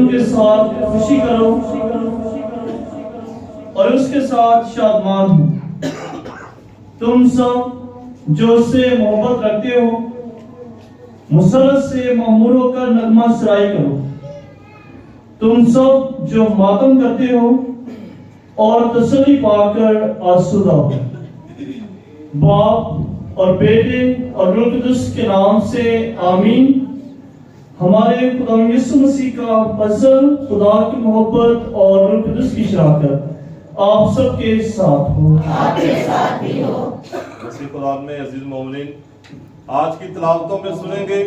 ان کے ساتھ خوشی کرو اور اس کے ساتھ شادمان ہو۔ تم سب جو اس سے محبت رکھتے ہو مسرت سے معمور ہو کر نغمہ سرائی کرو۔ تم سب جو ماتم کرتے ہو اور تسلی پا کر آسودہ ہو۔ باپ اور بیٹے اور روح القدس کے نام سے آمین۔ ہمارے خدا یسوع مسیح کا فضل، خدا کی محبت اور روح القدس کی شراکت آپ سب کے ساتھ ہو۔ آپ کے ساتھ بھی ہو۔ مسیح خدا میں عزیز مومنین، آج کی تلاوتوں میں سنیں گے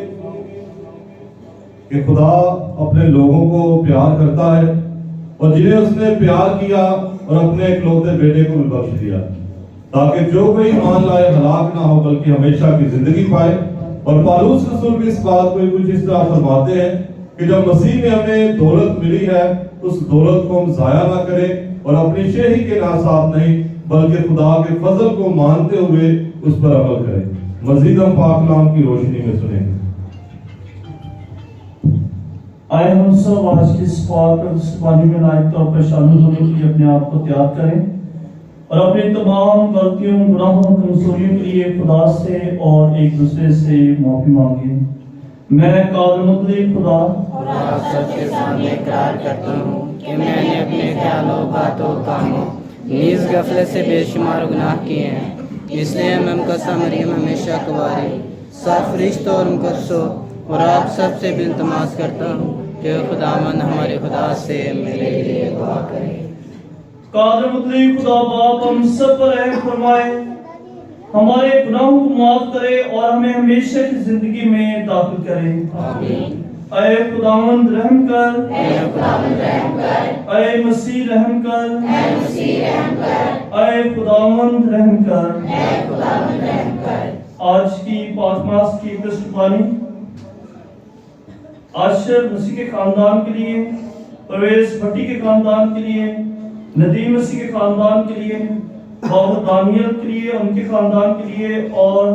کہ خدا اپنے لوگوں کو پیار کرتا ہے اور جنہیں اس نے پیار کیا اور اپنے اکلوتے بیٹے کو بھی بخش دیا تاکہ جو کوئی ایمان لائے ہلاک نہ ہو بلکہ ہمیشہ کی زندگی پائے۔ اور پالوس رسول بھی اس بات کو کچھ اس طرح فرماتے ہیں کہ جب مسیح میں ہمیں دولت ملی ہے اس دولت کو ہم ضائع نہ کریں اور اپنی شہی کے ناصاب نہیں بلکہ خدا کے فضل کو مانتے ہوئے اس پر عمل کریں۔ مزید ہم پاک کلام کی روشنی میں سنیں گے۔ آئے ہم سب آج کی اس پاک اور زبانی میں لائق طور پر شامل ہونے کے لیے اپنے آپ کو تیار کریں اور اپنے تمام غلطیوں، گناہوں اور کمزوریوں کے لیے خدا سے اور ایک دوسرے سے معافی مانگیں۔ میں قادر مطلق خدا اور آپ سب کے سامنے اقرار کرتا ہوں کہ میں نے اپنے خیالوں، باتوں، کاموں نیز غفلت سے بے شمار گناہ کیے ہیں، اس لیے میں مقدسہ مریم ہمیشہ کنواری صاف فرشتوں اور مقدسوں اور آپ سب سے بھی التماس کرتا ہوں کہ خداوند ہمارے خدا سے میرے لیے دعا کریں۔ قادر مطلق خدا باپ ہم سب پر رحم فرمائے، ہمارے گناہوں کو معاف کرے اور ہمیں ہمیشہ کی زندگی میں داخل کرے۔ آمین۔ اے خداوند رحم کر، اے خداوند رحم کر، اے مسیح رحم کر، اے مسیح رحم کر، اے خداوند رحم کر۔ اے خداوند رحم کر۔ آج کی پاکماس کی پشتبانی عاشر مسیح کے خاندان کے لیے، پرویز بھٹی کے خاندان کے لیے، ندیم مسیح کے خاندان کے لیے، بابو دانیل کے لیے، ان کے خاندان کے لیے اور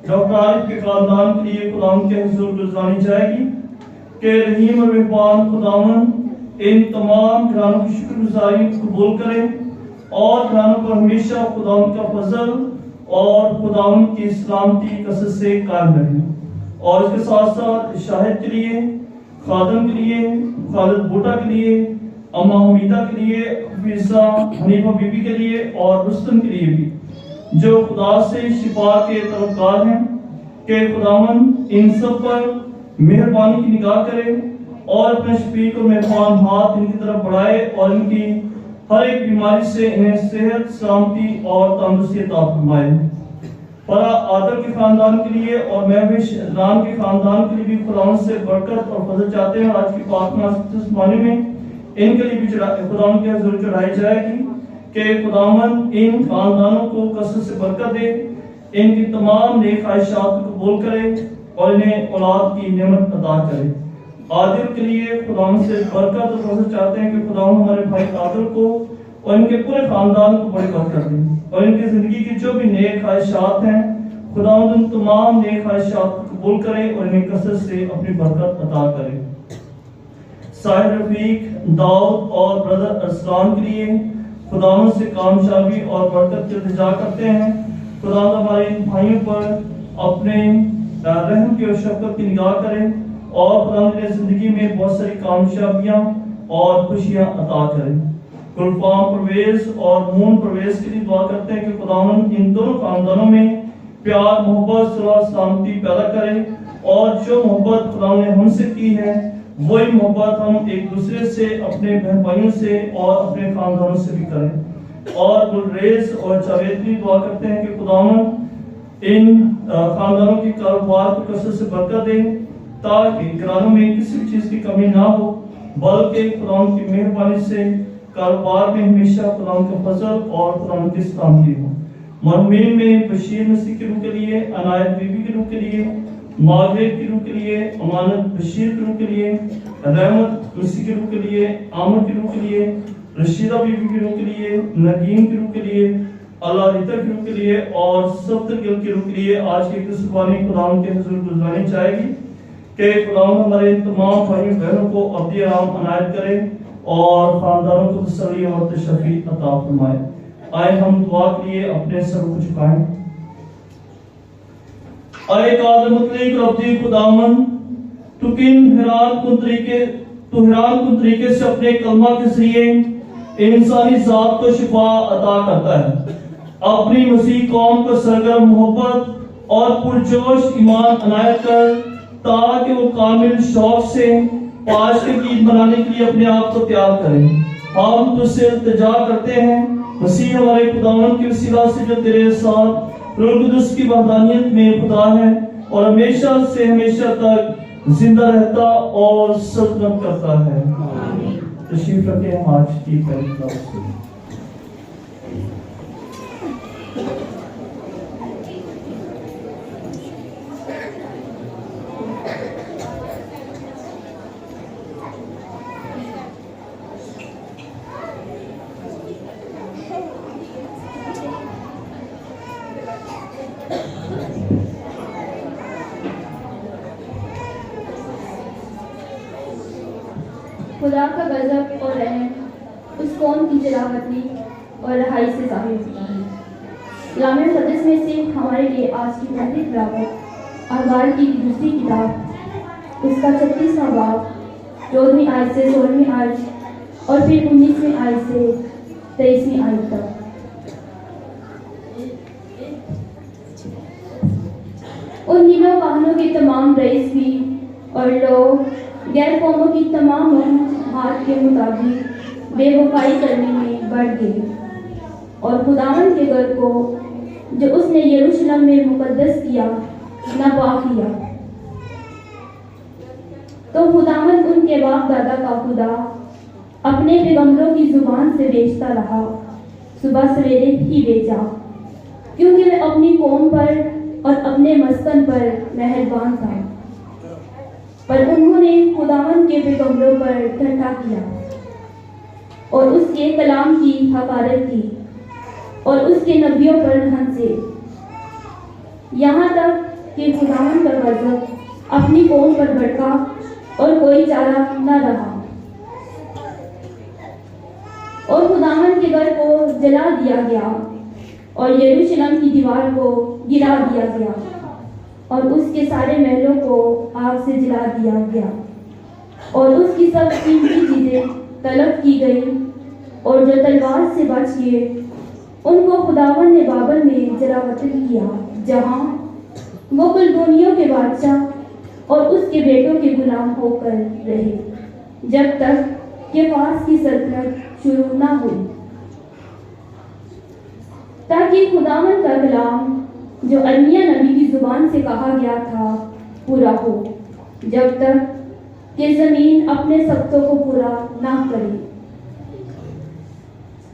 ڈاکٹر عارف کے خاندان کے لیے خداوند کے حضور گزرانی جائے گی کہ رحیم اور مہربان خداوند ان تمام گھرانوں کی شکر گزاری قبول کریں اور گھرانوں پر ہمیشہ خداوند کا فضل اور خداوند کی سلامتی کثرت سے قائم رہے۔ اور اس کے ساتھ ساتھ شاہد کے لیے، خادم کے لیے، خالد بوٹا کے لیے، اما حمیدہ کے لیے، حفیظہ حنیفہ بی بی کے لیے اور رستم کے لیے بھی جو خدا سے شفا کے طلبگار ہیں کہ خداوند ان سب پر مہربانی کی نگاہ کرے اور اپنے شفیق اور مہربان ہاتھ ان کی طرف بڑھائے اور ان کی ہر ایک بیماری سے انہیں صحت، سلامتی اور تندرستی عطا فرمائے۔ فرا عادل کے خاندان کے لیے اور مہوش رام کے خاندان کے لیے بھی خداوند سے برکت اور فضل چاہتے ہیں۔ آج کی پاکماس میں ان کے لیے بھی خداوند کے حضور چڑھائی جائے گی کہ خداوند ان خاندانوں کو کثرت سے برکت دے، ان کی تمام نیک خواہشات کو قبول کرے اور انہیں اولاد کی نعمت عطا کرے۔ عادل کے لیے خداوند سے برکت اور فضل چاہتے ہیں کہ خداوند ہمارے بھائی عادل کو اور ان کے پورے خاندان کو بڑی برکت دے اور ان کی زندگی کی جو بھی نیک خواہشات ہیں خداوند ان تمام نیک خواہشات کو قبول کرے اور انہیں کثرت سے اپنی برکت عطا کرے۔ ساحر رفیق، داؤد اور برادر ارسلان کے لیے خداوند سے کامیابی اور برکت کی التجا کرتے ہیں۔ خداوند ہمارے ان بھائیوں پر اپنے رحم کی اور شفقت کی نگاہ کرے اور خداوند نے زندگی میں بہت ساری کامیابیاں اور خوشیاں عطا کرے۔ گلفام پرویز اور مون پرویز کے لیے دعا کرتے ہیں کہ خداوند ان دونوں خاندانوں میں پیار، محبت، صلح، سلامتی پیدا کرے اور جو محبت خداوند نے ہم سے کی ہے وہی محبت ہم ایک دوسرے سے، اپنے بہن بھائیوں سے اور اپنے خاندانوں سے بھی کریں۔ اور گلریز اور جاوید بھی دعا کرتے ہیں کہ خداوند ان خاندانوں کے کاروبار کو کثرت سے برکت دے تاکہ گھرانوں میں کسی بھی چیز کی کمی نہ ہو بلکہ خداوند کی مہربانی سے کاروبار میں ہمیشہ خداوند کا فضل اور خداوند کی سلامتی ہو۔ مرحومین میں بشیر مسیح کی روح کے لیے، عنایت بی بی کی روح کے لیے، ماگریٹ کی روح کے لیے، امانت بشیر کی روح کے لیے، رحمت مسیح کی روح کے لیے، عامر کی روح کے لیے، رشیدہ بی بی کی روح کے لیے، نگین کی روح کے لیے، اللہ ریتا کی روح کے لیے اور سفتر گل کی روح کے لیے آج کی قسطبانی خداوند کے حضور گزرانی چاہے گی کہ خداوند ہمارے تمام بھائیوں بہنوں کو ابدی آرام عنایت کرے اور خاندانوں کو تسلی اور تشفی عطا فرمائے۔ آئے ہم دعا کے لیے اپنے سر کو جھکائیں۔ اے قادر مطلق ربی خداوند، تو حیران کن طریقے سے اپنے کلمہ کے ذریعے انسانی ذات کو شفا عطا کرتا ہے۔ اپنی مسیح قوم کو سرگرم محبت اور پرجوش ایمان عنایت کر، تاکہ وہ کامل شوق سے پاش کے عید منانے کے لیے اپنے آپ کو تیار کریں۔ ہم تجھ سے التجا کرتے ہیں مسیح ہمارے خداوند کی وسیلہ سے، جو تیرے ساتھ روح القدس کی وحدانیت میں خدا ہے اور ہمیشہ سے ہمیشہ تک زندہ رہتا اور سلطنت کرتا ہے۔ تشریف رکھیں، ہم آج کی پہلی کلاس سے خدا کا غضب اور رحم اس قوم کی جلاوطنی اور رہائی سے ظاہر ہوتا ہے۔ کلام مقدس میں سے ہمارے لیے آج کی پہلی تلاوت احزاب کی دوسری کتاب، اس کا 36واں باب 14ویں آیت سے 16ویں آیت اور پھر 19ویں آیت سے 23ویں آیت تک۔ ان دنوں کہانوں کے تمام رئیس بھی اور لوگ غیر قوموں کی تمام مصلحات کے مطابق بے وفائی کرنے میں بڑھ گئے اور خداوند کے گھر کو جو اس نے یروشلم میں مقدس کیا ناپاک کیا۔ تو خداوند ان کے باپ دادا کا خدا اپنے پیغمبروں کی زبان سے بیچتا رہا، صبح سویرے ہی بیچا، کیونکہ وہ اپنی قوم پر اور اپنے مسکن پر مہربان تھا۔ پر انہوں نے خداوند کے پیغمبروں پر ٹھٹھا کیا اور اس کے کلام کی حقارت کی اور اس کے نبیوں پر ہنسے، یہاں تک کہ خداوند کا غضب اپنی قوم پر بھڑکا اور کوئی چارہ نہ رہا، اور خداوند کے گھر کو جلا دیا گیا اور یروشلم کی دیوار کو گرا دیا گیا اور اس کے سارے محلوں کو آگ سے جلا دیا گیا اور اس کی سب قیمتی چیزیں طلب کی گئی، اور جو تلوار سے بچ گئے ان کو خداوند نے بابل میں جلا وطن کیا، جہاں وہ کلدونیوں کے بادشاہ اور اس کے بیٹوں کے غلام ہو کر رہے، جب تک کہ فارس کی سلطنت شروع نہ ہوئی، تاکہ خداوند کا کلام جو ارمیا نبی کی زبان سے کہا گیا تھا پورا ہو، جب تک کہ زمین اپنے سبتوں کو پورا نہ کرے،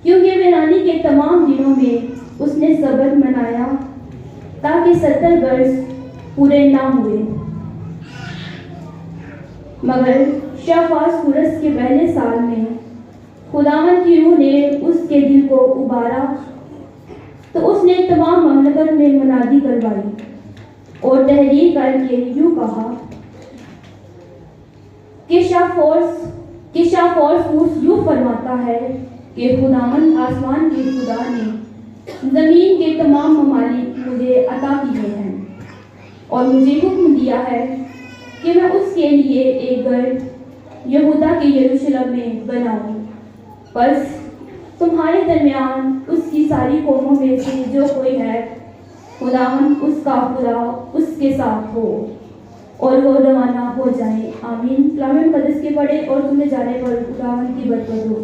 کیونکہ ویرانی کے تمام دنوں میں اس نے سبت منایا تاکہ 70 برس پورے نہ ہوئے۔ مگر شاہفاز کورس کے پہلے سال میں خداوند کی روح نے اس کے دل کو ابارا، تو اس نے تمام مملکت میں منادی کروائی اور تحریر کر کے یوں کہا کہ شاہفورس یوں فرماتا ہے کہ خداوند آسمان کے خدا نے زمین کے تمام ممالک مجھے عطا کیے ہیں اور مجھے حکم دیا ہے کہ میں اس کے لیے ایک گھر یہودا کے یروشلم میں بناؤں، بس تمہارے درمیان اس کی ساری قوموں میں سے جو کوئی ہے، خداوند اس کا خدا اس کے ساتھ ہو اور وہ روانہ ہو جائیں۔ آمین۔ کلام مقدس کے پڑھے اور سنے جانے پر خداوند کی برکت ہو۔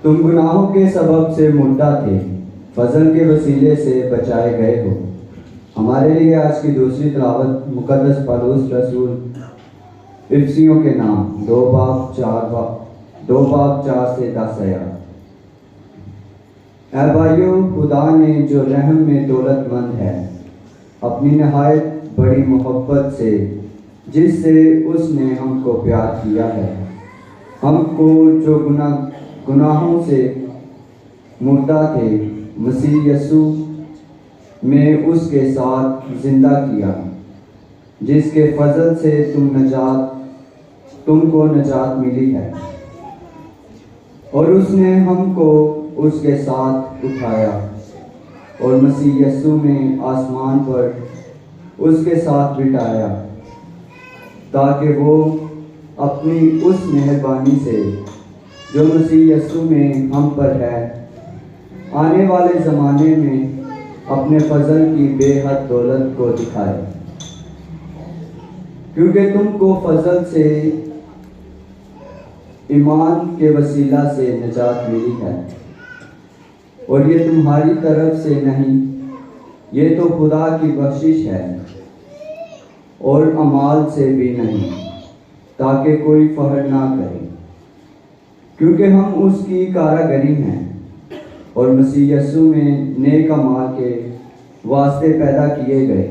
तुम गुनाहों के सबब से मुर्दा थे, फजल के वसीले से बचाए गए हो। हमारे लिए आज की दूसरी तिलावत मुकद्दस पौलुस रसूल इफिसियों के नाम 2 बाब 4 से 10 आयत। ऐ भाइयों, खुदा ने जो रहम में दौलतमंद है, अपनी नहायत बड़ी मोहब्बत से जिससे उसने हमको प्यार किया है, हमको जो गुनाहों से मुर्दा थे, मसीह यीशु में उसके साथ जिंदा किया, जिसके फजल से तुमको नजात मिली है। और उसने हमको उसके साथ उठाया और मसीह यीशु में आसमान पर उसके साथ बिठाया, ताकि वो अपनी उस मेहरबानी से जो मसीह यीशु में हम पर है, आने वाले ज़माने में अपने फजल की बेहद दौलत को दिखाए। क्योंकि तुमको फजल से ईमान के वसीला से निजात मिली है, और ये तुम्हारी तरफ से नहीं, ये तो खुदा की बख्शिश है, और अमाल से भी नहीं, ताकि कोई फखर ना करे। क्योंकि हम उसकी कारागरी हैं और मसीह यीशु में नेक अमाल के वास्ते पैदा किए गए,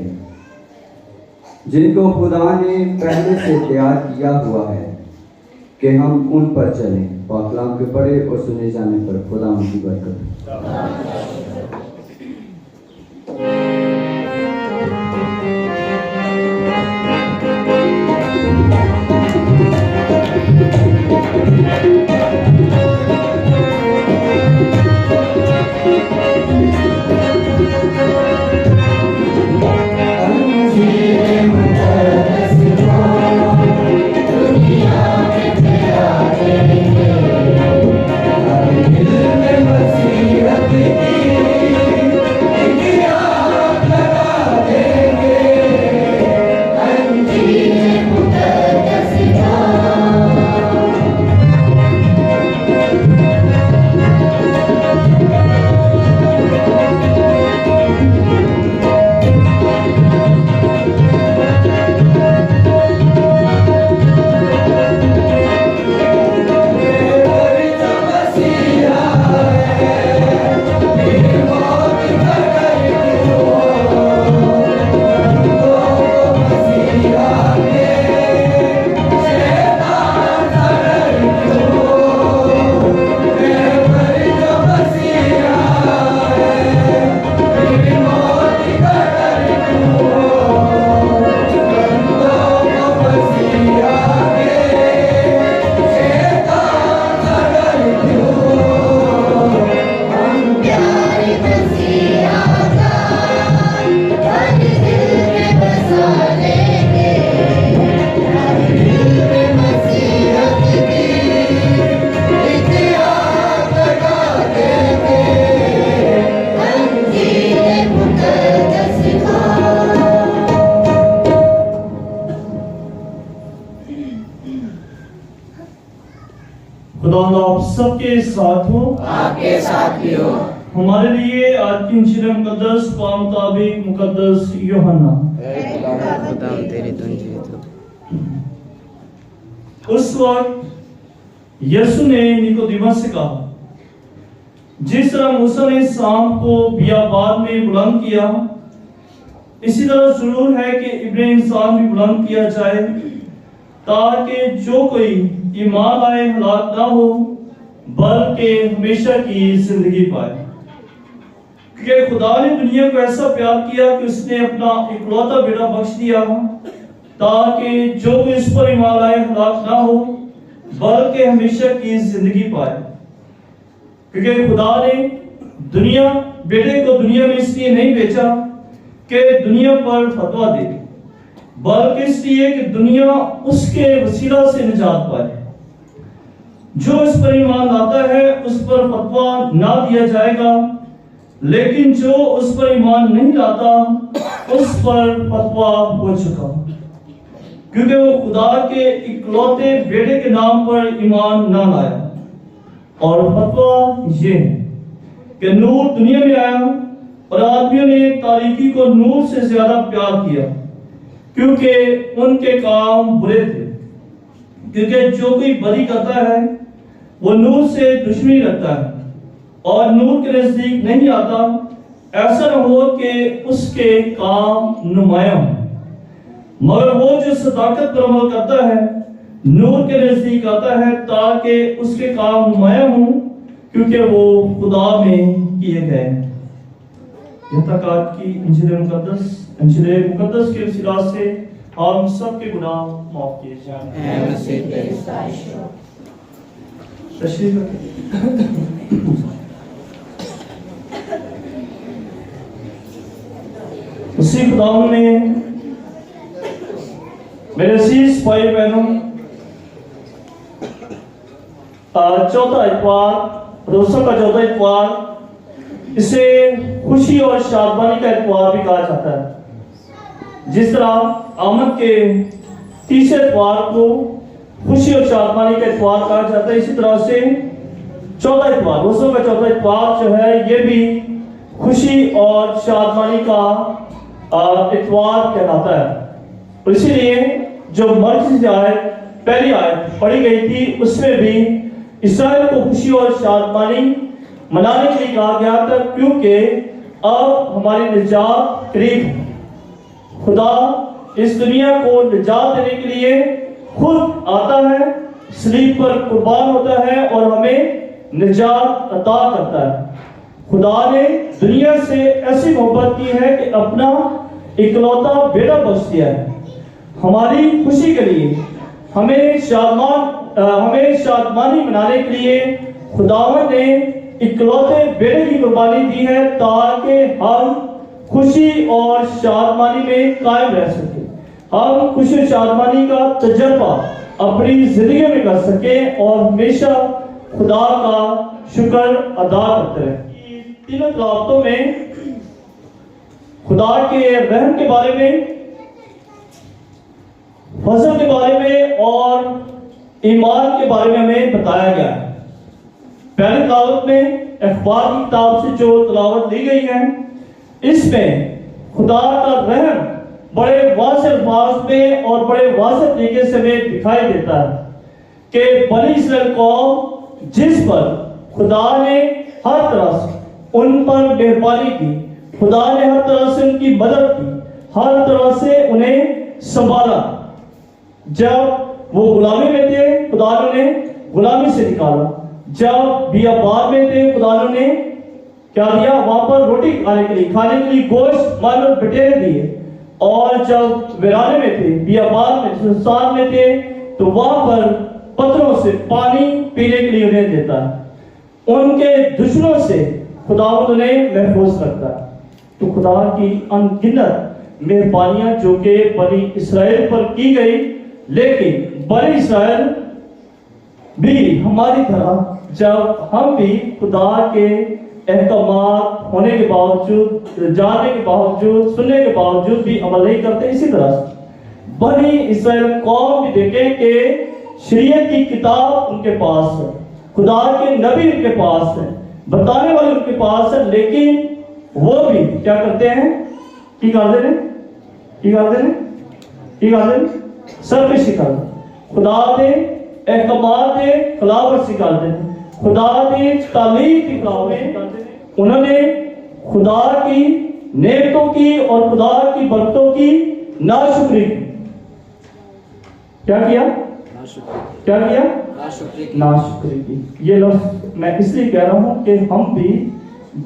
जिनको खुदा ने पहले से तैयार किया हुआ है कि हम उन पर चलें। पाक कलाम के पढ़े और सुने जाने पर खुदा उनकी बरकत। खुदावंद आप सबके साथ हो, आपके साथ भी हो। हमारे लिए आज की इंजील मुकद्दस का मुताबिक मुकद्दस यूहन्ना। खुदा तेरी धुन जीवित हो। उस वक्त यीशु ने निकोदेमस से कहा, जिस तरह मूसा ने सांप को बियाबान में बुलंद किया, इसी तरह जरूर है कि इब्ने इंसान भी बुलंद किया जाए, ताकि जो कोई ईमान लाए हलाक ना हो, बल्कि हमेशा की जिंदगी पाए। क्योंकि खुदा ने दुनिया को ऐसा प्यार किया कि उसने अपना इकलौता बेटा बख्श दिया, ताकि जो कोई इस पर ईमान लाए हलाक ना हो, बल्कि हमेशा की जिंदगी पाए। क्योंकि खुदा ने बेटे को दुनिया में इसलिए नहीं भेजा कि दुनिया पर फतवा दे, बल्कि इसलिए कि दुनिया उसके वसीला से निजात पाए। जो इस पर ईमान लाता है उस पर फतवा ना दिया जाएगा, लेकिन जो उस पर ईमान नहीं लाता उस पर फतवा हो चुका, क्योंकि वो खुदा के इकलौते बेटे के नाम पर ईमान ना लाया। اور فتویٰ یہ ہے کہ نور دنیا میں آیا اور آدمیوں نے تاریکی کو نور سے زیادہ پیار کیا کیونکہ ان کے کام برے تھے، کیونکہ جو کوئی بدی کرتا ہے وہ نور سے دشمنی رکھتا ہے اور نور کے نزدیک نہیں آتا، ایسا نہ ہو کہ اس کے کام نمایاں ہوں۔ مگر وہ جو صداقت پر عمل کرتا ہے نور کے نزدیک آتا ہے تاکہ اس کے کام نمایاں ہوں، کیونکہ وہ خدا میں کیے گئے۔ یہ تک آج کی انجیل مقدس کے وسیلہ سے ہم سب کے گناہ معاف کیے جائیں۔ اے مسیح تیری ستائش ہو۔ تشریف رکھیں۔ اسی خداوند نے میرے عزیز بھائی بہنوں، چوتھا اتوار، روزوں کا چوتھا اتوار، اسے خوشی اور شادمانی کا اتوار بھی کہا جاتا ہے۔ جس طرح آمد کے تیسرے اتوار کو خوشی اور شادمانی کا اتوار کہا جاتا ہے، اسی طرح سے چوتھا اتوار، روزوں کا چوتھا اتوار جو ہے یہ بھی خوشی اور شادمانی کا اتوار کہلاتا ہے۔ اور اسی لیے جو مرکزی آیت، پہلی آیت پڑھی گئی تھی، اس میں بھی اسرائیل کو خوشی اور شادمانی منانے کے لیے کہا گیا تھا، کیونکہ اب ہماری نجات قریب ہے۔ خدا اس دنیا کو نجات دینے کے لیے خود آتا ہے، صلیب پر قربان ہوتا ہے اور ہمیں نجات عطا کرتا ہے۔ خدا نے دنیا سے ایسی محبت کی ہے کہ اپنا اکلوتا بیٹا بخش دیا ہے ہماری خوشی کے لیے، ہمیں شادمانی منانے کے لیے خداوند نے اکلوتے بیٹے کی قربانی دی ہے تاکہ ہم خوشی اور شادمانی میں قائم رہ سکیں، ہم خوشی اور شادمانی کا تجربہ اپنی زندگی میں کر سکیں اور ہمیشہ خدا کا شکر ادا کرتے رہیں۔ تینوں تلاوتوں میں خدا کے رحم کے بارے میں، فضل کے بارے میں اور ایمان کے بارے میں ہمیں بتایا گیا ہے۔ پہلی تلاوت میں اخبار کی کتاب سے جو تلاوت لی گئی ہے، اس میں خدا کا رحم بڑے واضح الفاظ میں اور بڑے واضح طریقے سے ہمیں دکھائی دیتا ہے کہ بنی اسرائیل قوم جس پر خدا نے ہر طرح سے ان پر مہربانی کی، خدا نے ہر طرح سے ان کی مدد کی، ہر طرح سے انہیں سنبھالا۔ جب وہ غلامی میں تھے خدا نے انہیں غلامی سے نکالا، جب بیابان میں تھے خدا نے انہیں کیا دیا؟ وہاں پر روٹی کھانے کے لیے گوشت مال بٹیرے دیے، اور جب ویرانے میں تھے، بیابان میں، سنسان میں تھے، تو وہاں پر پتھروں سے پانی پینے کے لیے انہیں دیتا ہے۔ ان کے دشمنوں سے خداوند انہیں محفوظ کرتا ہے۔ تو خدا کی ان گنت مہربانیاں جو کہ بنی اسرائیل پر کی گئی، لیکن بنی اسرائیل بھی ہماری طرح جب ہم بھی خدا کے احکامات ہونے کے باوجود، جاننے کے باوجود، سننے کے باوجود بھی عمل نہیں کرتے، اسی طرح سے بنی اسرائیل قوم بھی دیکھیں کہ شریعت کی کتاب ان کے پاس ہے، خدا کے نبی ان کے پاس ہے، بتانے والے ان کے پاس ہے، لیکن وہ بھی کیا کرتے ہیں؟ کی کرتے ہیں سرکشی کرتے ہیں، خدا دے احکامات دے خلاف ورزی کرتے ہیں، خدا دی تعلیم کی خلاف ورزی کرتے ہیں۔ انہوں نے خدا کی نعمتوں کی اور خدا کی برکتوں کی ناشکری کی۔ کیا کیا؟ ناشکری کی۔ یہ لفظ میں اس لیے کہہ رہا ہوں کہ ہم بھی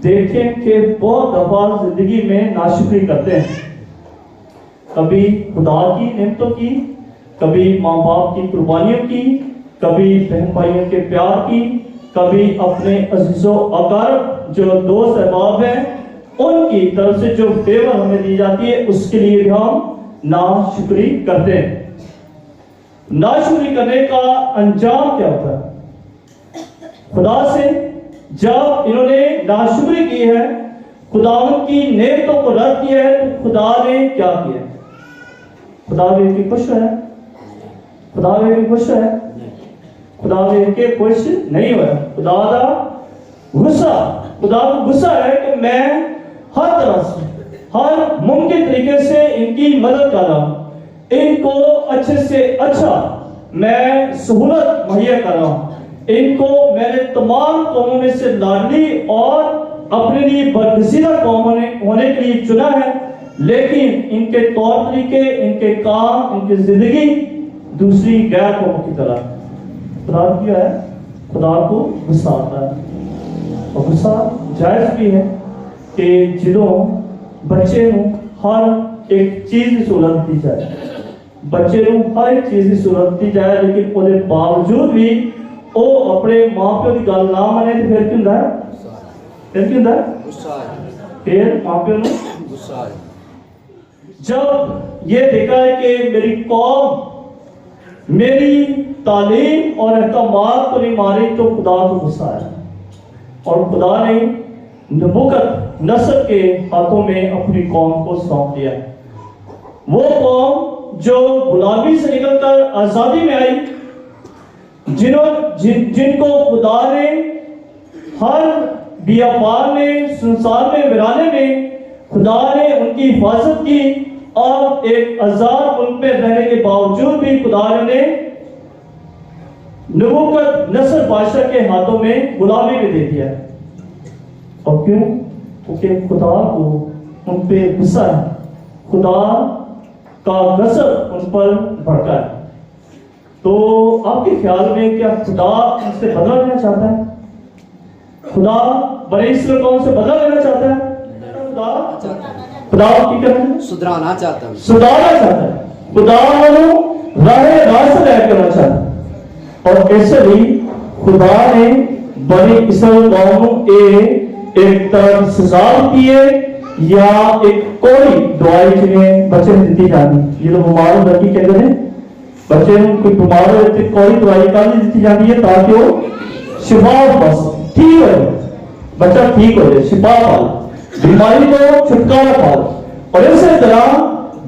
دیکھیں کہ بہت دفعہ زندگی میں ناشکری کرتے ہیں، کبھی خدا کی نعمتوں کی، کبھی ماں باپ کی قربانیوں کی، کبھی بہن بھائیوں کے پیار کی، کبھی اپنے عزیز و اقارب جو دوست احباب ہیں ان کی طرف سے جو فیور ہمیں دی جاتی ہے اس کے لیے بھی ہم ناشکری کرتے ہیں۔ ناشکری کرنے کا انجام کیا ہوتا ہے؟ خدا سے جب انہوں نے ناشکری کی ہے، خداوند کی نعمتوں کو رد کیا ہے، تو خدا نے کیا کیا؟ خدا بھی خوش ہے؟ خدا بھی خوش ہے؟ خدا نے ان کے خوش نہیں ہوا. خدا دا غصہ، خدا کو غصہ ہے کہ میں ہر طرح سے ہر ممکن طریقے سے ان کی مدد کر رہا ہوں، ان کو اچھے سے اچھا میں سہولت مہیا کر رہا ہوں. ان کو میں نے تمام قوموں میں سے لاڈلی اور اپنے لیے برگزیدہ قوم ہونے کے لیے چنا ہے، لیکن ان کے طور طریقے، ان کے کام، ان کی زندگی دوسری غیر قوموں کی طرح. خدا کیا ہے؟ خدا کو غصہ آتا ہے، اور غصہ جائز بھی ہے کہ جنہوں بچے نوں ہر ایک چیز کی سہولت دی جائے، بچے نوں ہر ایک چیز کی سہولت دی جائے، لیکن وہ باوجود بھی وہ اپنے ماں پیو کی گل نہ منے تو پھر کیوں ہے؟ پھر کیوں ہے؟ پھر ماں پیو نوں غصہ. جب یہ دیکھا ہے کہ میری قوم میری تعلیم اور احکامات کو نہیں مانی تو خدا کو غصہ ہے، اور خدا نے نبوکت نصر کے ہاتھوں میں اپنی قوم کو سونپ دیا. وہ قوم جو غلامی سے نکل کر آزادی میں آئی، جن کو خدا نے ہر بیابان میں، سنسار میں، ویرانے میں خدا نے ان کی حفاظت کی، اور ایک آزاد ملک میں رہنے کے باوجود بھی خدا نے نبوکت نصر بادشاہ کے ہاتھوں میں غلامی میں دے دیا. اور کیوں؟ کیونکہ خدا کو ان پہ غصہ ہے، خدا کا غضب ان پر بھڑکا ہے. تو آپ کے خیال میں کیا خدا ان سے بدلہ لینا چاہتا ہے؟ خدا بنی اسرائیل قوم سے بدلہ لینا چاہتا ہے؟ خدا کی کرنا سدھرانا چاہتا ہے، سدھارنا چاہتا ہے. خدا انہوں راہ راست لے کرنا چاہتا ہے، اور ایسے بھی خدا نے بنی اسرائیل قوم ایک طرح سزا دی ہے یا ایک کوئی دعائی جنہیں بچے دیتی جاتی. یہ لوگ بیمار لڑکی کہتے ہیں بچے کوئی بیمار ہوتے کوئی دوائی کا دیتی جاتی ہے تاکہ وہ شفا بس ٹھیک ہو جائے، بچہ ٹھیک ہو جائے، شفا پال، بیماری کو چھٹکارا پال. اور اسی طرح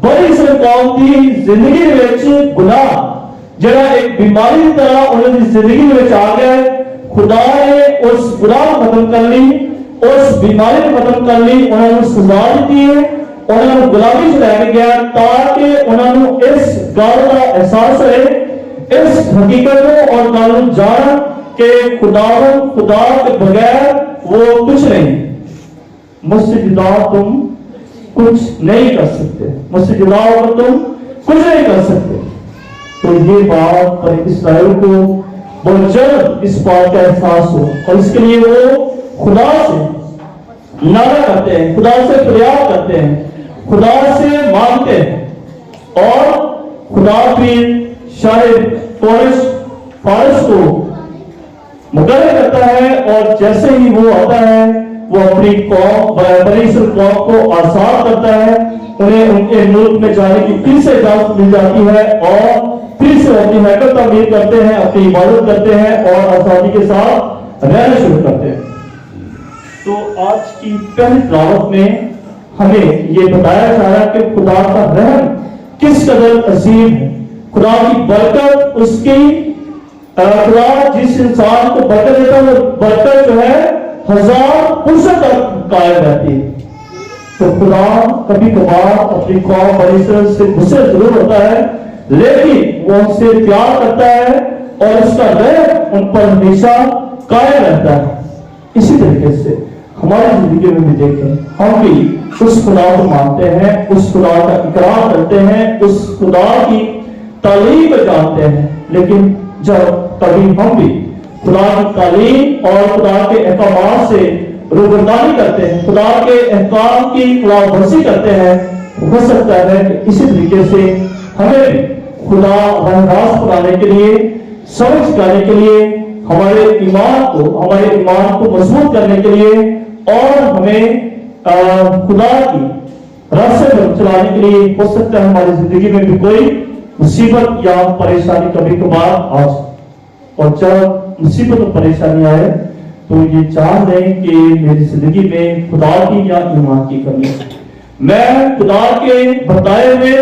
بڑی اسرائیل قوم کی زندگی میں گناہ جڑا ایک بیماری کی طرح انہوں کی زندگی میں آ گیا ہے. خدا نے اس گناہ کو ختم کر لی، اس بیماری کو ختم کر لی، انہوں نے سزا دی ہے، انہوں نے غلامی سے لے گیا تاکہ انہوں نے اس گل کا احساس ہے، اس حقیقت کو اور قانون جانا کہ خدا کے بغیر وہ کچھ نہیں. مجھ سے جدا تم کچھ نہیں کر سکتے، مجھ سے جدا ہو کر تم کچھ نہیں کر سکتے. تو یہ بات پر اسرائیل کو بہت جلد اس بات کا احساس ہو، اور اس کے لیے وہ خدا سے نعرہ کرتے ہیں، خدا سے فریاد کرتے ہیں، خدا سے مانگتے ہیں. اور خدا پھر شاہ فارس کو مقرر کرتا ہے، اور جیسے ہی وہ آتا ہے وہ اپنی قوم بنی اسرائیل قوم کو آزاد کرتا ہے. انہیں ان کے ملک میں جانے کی پھر سے اجازت مل جاتی ہے، اور پھر سے اپنی حقیقت تعمیر کرتے ہیں، اپنی عبادت کرتے ہیں، اور آزادی کے ساتھ رہنا شروع کرتے ہیں. تو آج کی پہلی تلاوت میں ہمیں یہ بتایا جا رہا ہے کہ خدا کا رحم کس قدر عظیم ہے، خدا کی برکت، اس کی خدا جس انسان کو برکت دیتا ہے وہ برکت جو ہے 1000 پرسنٹ تک قائم رہتی ہے. تو خدا کبھی کبھار اپنی قوم بنی اسرائیل سے غصے ضرور ہوتا ہے، لیکن وہ ان سے پیار کرتا ہے، اور اس کا رحم ان پر ہمیشہ قائم رہتا ہے. اسی طریقے سے ہماری زندگی میں بھی دیکھیں، ہم بھی اس خدا کو مانتے ہیں، اس خدا کا اقرار کرتے ہیں، اس خدا کی تعلیم کو جانتے ہیں، لیکن جب کبھی ہم بھی خدا کی تعلیم اور خدا کے احکامات سے روبرداری کرتے ہیں، خدا کے احکام کی خلاف ورزی کرتے ہیں، ہو سکتا ہے کہ اسی طریقے سے ہمیں بھی خدا راہ راست بنانے کے لیے، سمجھ سکھانے کے لیے، ہمارے ایمان کو مضبوط کرنے کے لیے، اور ہمیں خدا کی راستے پر چلانے کے لیے ہو سکتا ہے ہماری زندگی میں بھی کوئی مصیبت یا پریشانی کبھی کبھار آ جائے. اور جب مصیبت اور پریشانی آئے تو یہ جان لیں کہ میری زندگی میں خدا کی یا ایمان کی کمی ہے. میں خدا کے بتائے ہوئے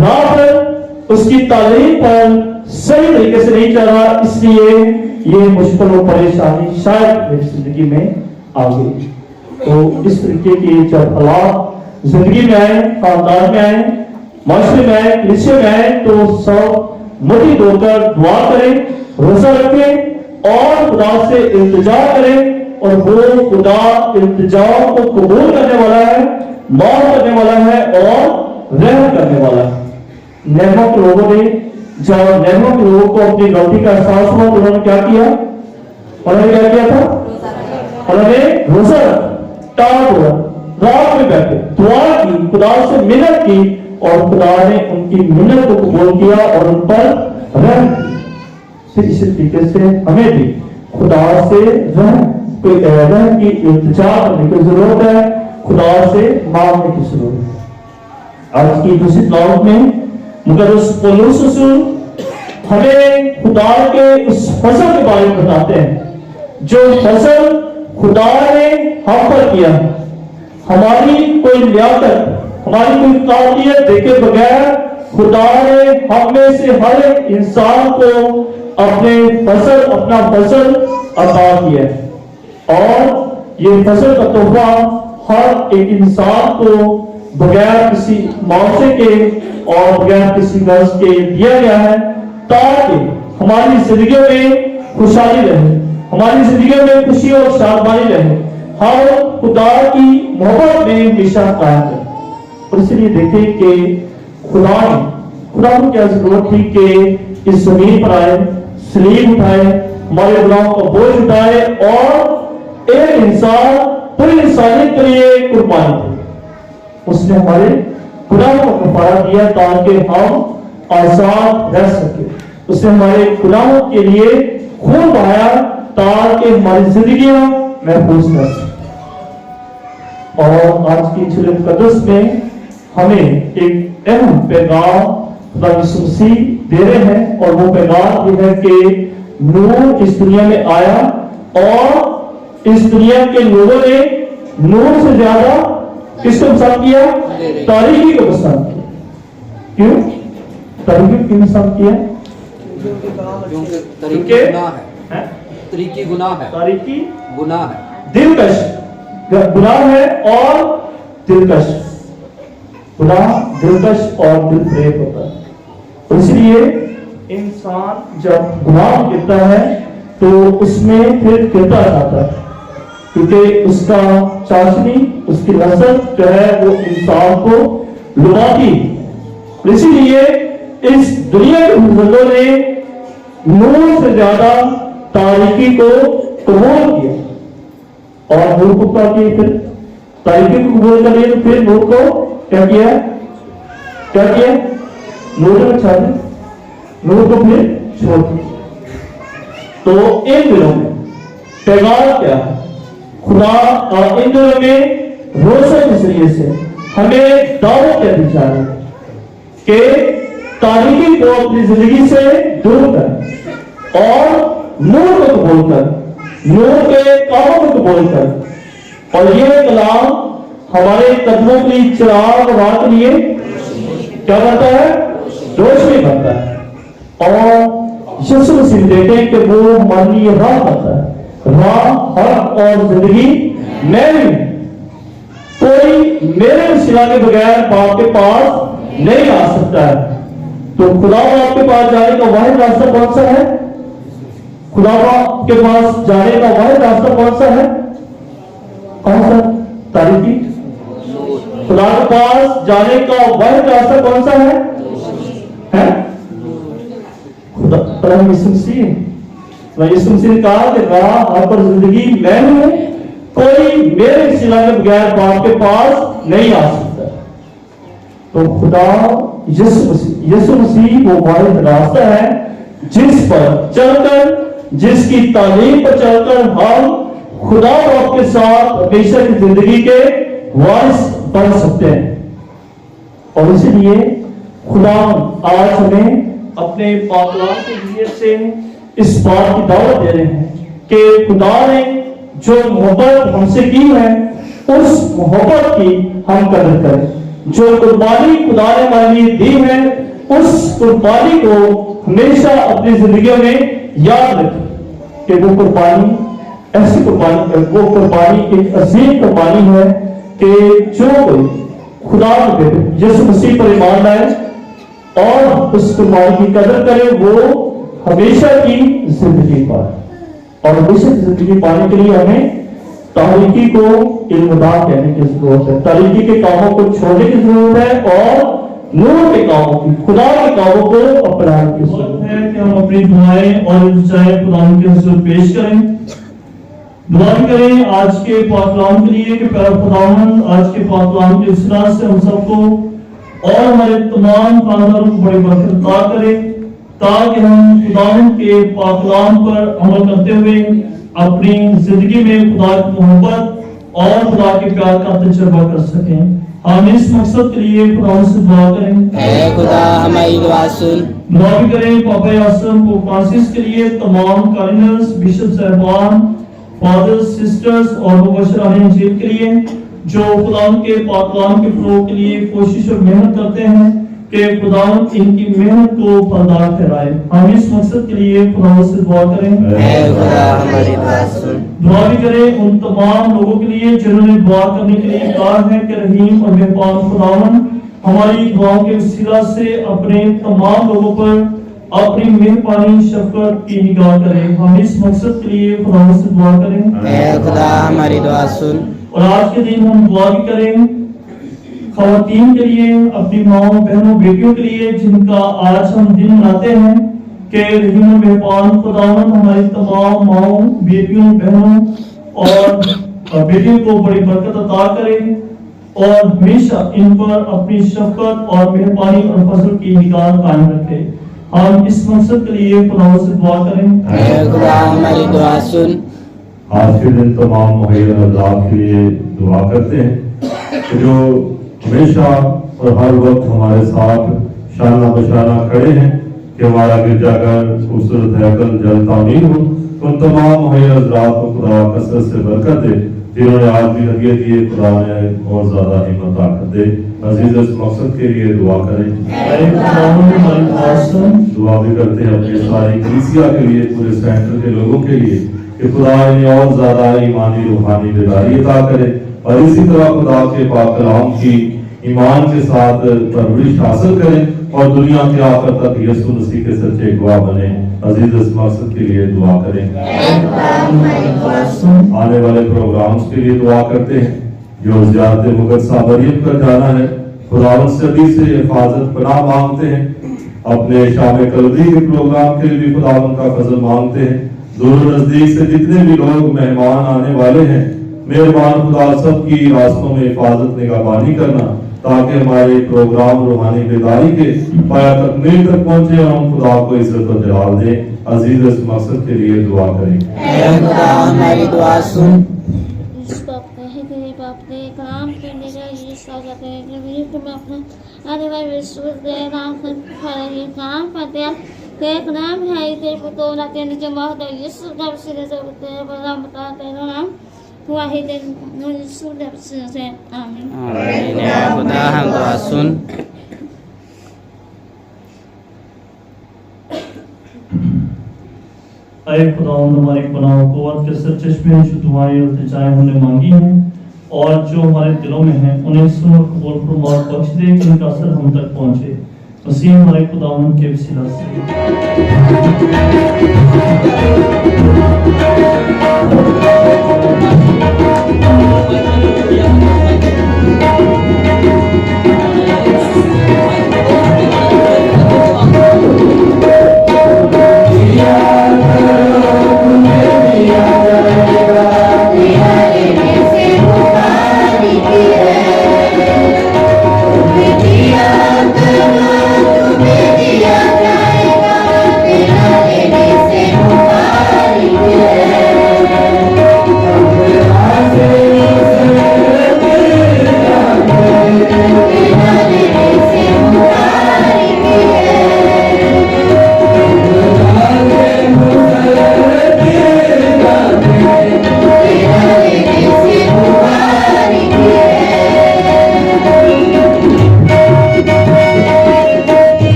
راہ پر، اس کی تعلیم پر सही तरीके से नहीं चल रहा, इसलिए ये मुश्किल और परेशानी शायद मेरी जिंदगी में आ गई। तो इस तरीके के जब हालात जिंदगी में आए, खानदान में आए, माशरे में आए, कलीसिया में आए, तो सब मुट्ठी धोकर दुआ करें, रोजा रखें और खुदा से इल्तिजा करें, और वो खुदा इल्तिजा को कबूल करने वाला है, माफ करने वाला है और रहम करने वाला है। नेहमा के लोगों ने, जब नेहमा के लोगों को अपनी गलती का एहसास हुआ तो उन्होंने क्या किया? उन्होंने क्या किया था? उन्होंने रोजा टाल हुआ, रात में बैठे दुआ की, खुदा से मिन्नत की, और खुदा ने उनकी मिन्नत को कबूल किया और उन पर रहम किया। इसी तरीके से हमें भी खुदा से रहम की इल्तिजा करने की जरूरत है, खुदा से मांगने की जरूरत है। आज की दूसरी क्लास में मुकद्दस पौलुस रसूल हमें खुदा के उस फजल के बारे में बताते हैं, जो फजल खुदा ने हम पर किया। हमारी कोई लियाकत, हमारी कोई काबिलियत देखे बगैर खुदा ने हम में से हर एक इंसान को अपना फजल अता किया, और ये फजल का तोहफा हर एक इंसान को बगैर किसी मुआवजे के और बगैर किसी गर्ज के दिया गया है, ताकि हमारी जिंदगी में खुशहाली रहे, हमारी जिंदगी में खुशी और शांति रहे, हम खुदा की मोहब्बत में हमेशा कायम रहे। और इसलिए देखें कि खुदा को क्या जरूरत थी कि इस जमीन पर आए, सलीब उठाए, हमारे गुनाहों का बोझ उठाए, और एक इंसान पूरी इंसानियत के लिए कुर्बानी दी। उसने हमारे गुनाहों को कफारा दिया ताकि हम आजाद रह सके। उसने हमारे गुनाहों के लिए खून बहाया ताकि हमारी जिंदगियां महफूज रह सके। और आज की जुलूस मुक़द्दस में हमें एक अहम पैगाम खुदा यीशु मसीह दे रहे हैं, और वो पैगाम ये है कि नूर इस दुनिया में आया, और इस दुनिया के लोगों ने नूर से ज्यादा किसको पसंद किया? तारीकी को पसंद किया। क्यों? तारीकी क्यों पसंद किया? तरीके गुनाह है, तारीकी गुनाह है, दिलकश गुनाह है, और दिलकश गुनाह दिलकश और दिलफरेब होता है। तो इसलिए इंसान जब गुनाह गिरता है तो उसमें फिर गिरता जाता है, क्योंकि उसका चाशनी, उसकी लज़्ज़त जो है वो इंसान को लुभाती। इसीलिए इस दुनिया के बुजुर्गों ने नूर से ज्यादा तारीकी को कबूल किया, और नूर को क्या किया? फिर तारीकी को कबूल कर लिया, तो फिर नूर को क्या किया? नूर को छोड़ दिया, नूर को फिर छोड़ दिया। तो इन दिनों में पैगाम क्या है? खुदा इन दिनों में रोज़े के जरिए से हमें दावत क्या दी जा रही है कि तारीकी को अपनी जिंदगी से दूर कर और नूर को कबूल कर, नूर के कामों को कबूल कर। और ये कलाम हमारे कदमों के लिए चिराग, राह के लिए क्या करता है? रोशनी करता है। और यीशु मसीह देते हैं कि वो हमारे लिए राह करता है, राह, हक और जिंदगी में। कोई मेरे वसीला के बगैर बाप के पास नहीं आ सकता है। तो खुदा बाप के पास जाने का वाहिद रास्ता कौन सा है? खुदा बाप के पास जाने का वाहिद रास्ता कौन सा है? कौन सा? तारीकी। खुदा के पास जाने का वाहिद रास्ता कौन सा है? खुदा यीशु मसीह ने कहा कि राह पर जिंदगी मैं हूं, कोई मेरे वसीला के बगैर बाप के पास नहीं आ सकता। तो खुदा यीशु मसीह वो वाहिद रास्ता है जिस पर चलकर, जिसकी तालीम पर चलकर हम खुदा बाप के साथ हमेशा की जिंदगी के वारिस बन सकते हैं। और इसलिए खुदा आज हमें अपने पाकलाम के जरिए से इस बात की दावत दे रहे हैं कि खुदा ने जो मोहब्बत हमसे की है उस मोहब्बत की हम कदर करें। जो कुर्बानी खुदा ने हमारे लिए दी है उस कुर्बानी को हमेशा अपनी जिंदगी में याद रखें कि वो कुर्बानी ऐसी कुर्बानी, वो कुर्बानी एक अजीम कुर्बानी है कि जो कोई खुदा के बेटे यीशु मसीह पर ईमान लाए और उस कुर्बानी की कदर करे, वो हमेशा की जिंदगी पाए। और हमेशा की जिंदगी पाने के लिए हमें तारीकी को इल्मदार कहने की जरूरत है, तारीकी के कामों को छोड़ने की जरूरत है और नूर के कामों की, खुदा के कामों को अपनाने की जरूरत है कि हम अपनी दुआएं और इल्तिजाएं खुदा के हुजूर पेश करें। दुआ करें आज के पाक कलाम के लिए कि प्यारा खुदावंद आज के पाक कलाम के इस्लाह से हम सबको और हमारे तमाम खानदानों को बड़ी बरकत अता करे, ताकि हम खुदावंद के पाक कलाम पर अमल करते हुए अपनी जिंदगी में खुदा की मोहब्बत और खुदा के प्यार का तजुर्बा कर सकें। हम इस मकसद के लिए खुदा से दुआ करें। ऐ खुदा हमारी दुआ सुन। दुआ भी करें पापा आसम पोप फ्रांसिस के लिए, तमाम कार्डिनल्स, बिशप साहबान, फादर्स, सिस्टर्स और मुबशरान इंजील के लिए जो खुदा के पाक कलाम के फरोग के लिए कोशिश और मेहनत करते हैं कि खुदा इनकी मेहनत को फलदार ठहराए। हम इस मकसद के लिए खुदा से दुआ करें। ऐ खुदा हमारी दुआ सुन। दुआ भी करें उन तमाम लोगों के लिए जिन्होंने दुआ करने के लिए कहा है कि रहीम और मेहरबान खुदावन हमारी दुआओं के वसीला से अपने तमाम लोगों पर अपनी मेहरबानी शफकत की निगाह करें। हम इस मकसद के लिए खुदा से दुआ करें। ऐ खुदा हमारी दुआ सुन। और आज के दिन हम दुआ भी करें खवातीन के लिए, अपनी माओ, बहनों, बेटियों के लिए जिनका आज हम दिन मनाते हैं कि रहीम और मेहरबान खुदावन हमारी तमाम माओ, बेटियों, बहनों और बेटियों को बड़ी बरकत अता करें और हमेशा इन पर अपनी शफकत और मेहरबानी और फजल की निगाह कायम रखे। हम इस मकसद के लिए खुदा से दुआ करें। ऐ खुदा हमारी दुआ सुन। आज के दिन तमाम मुहैया अज़ाब के लिए दुआ करते हैं कि जो हमेशा और हर वक्त हमारे साथ शाना बशाना खड़े हैं कि हमारा गिरजाघर खूबसूरत हैकल जल्द तामीर हो। उन तमाम मुहैया अज़रात को खुदा कसरत से बरकत दे जिन्होंने आज भी हदिये दिए, खुदा ने और ज्यादा हिम्मत ताकत दे। अजीज इस मकसद के लिए दुआ करें। दुआ भी करते हैं अपने सारी कलीसिया के लिए, पूरे सेंटर के लोगों के लिए कि खुदा इन्हें और ज्यादा ईमानी रूहानी बेदारी अता करे और इसी तरह खुदा के पाक कलाम की ईमान के साथ परवरिश हासिल करें और दुनिया के आखिर तक यीशु मसीह के सच्चे गवाह बने। अजीज इस मकसद के लिए दुआ करें। आने वाले प्रोग्राम्स के लिए दुआ करते हैं जो ज़ियारत मुक़द्दसा मरियम पर जाना है। खुदावंद से अभी से हिफाजत पनाह मांगते हैं। अपने शाम कलवी के प्रोग्राम के लिए भी खुदावंद का फजल मांगते हैं। दूर नजदीक से जितने भी लोग मेहमान आने वाले हैं, मेहरबान खुदा सबकी रास्तों में हिफाजत निगहबानी करना ताकि हमारे प्रोग्राम रूहानी बेदारी के पाया तकमील तक पहुंचे और हम खुदा को इज्जत और जलाल दें। अजीज इस मकसद के लिए दुआ करें। ऐ खुदा हमारी दुआ सुन। कलाम करने का ये स्वागत है कि मेरे को मैं अपना आने वाले विश्व दे नाम से फराही काम करते हैं एक नाम है इसे को ना तेरे जो महद यीशु का सिरे से होते हैं बड़ा बता तेरा नाम हुआ है तेरे यीशु का सिरे से आमीन। आमीन। ऐ खुदा हम दुआ सुन। ऐ खुदावंद हमारी पनाह कुव्वत के सच्चे जो दुआएं और इल्तिजाएं हमने मांगी हैं और जो हमारे दिलों में है उन्हें सुन और कबूल फरमा और बख्श दे कि उनका असर हम तक पहुंचे। मसीह हमारे खुदावंद के वसीला से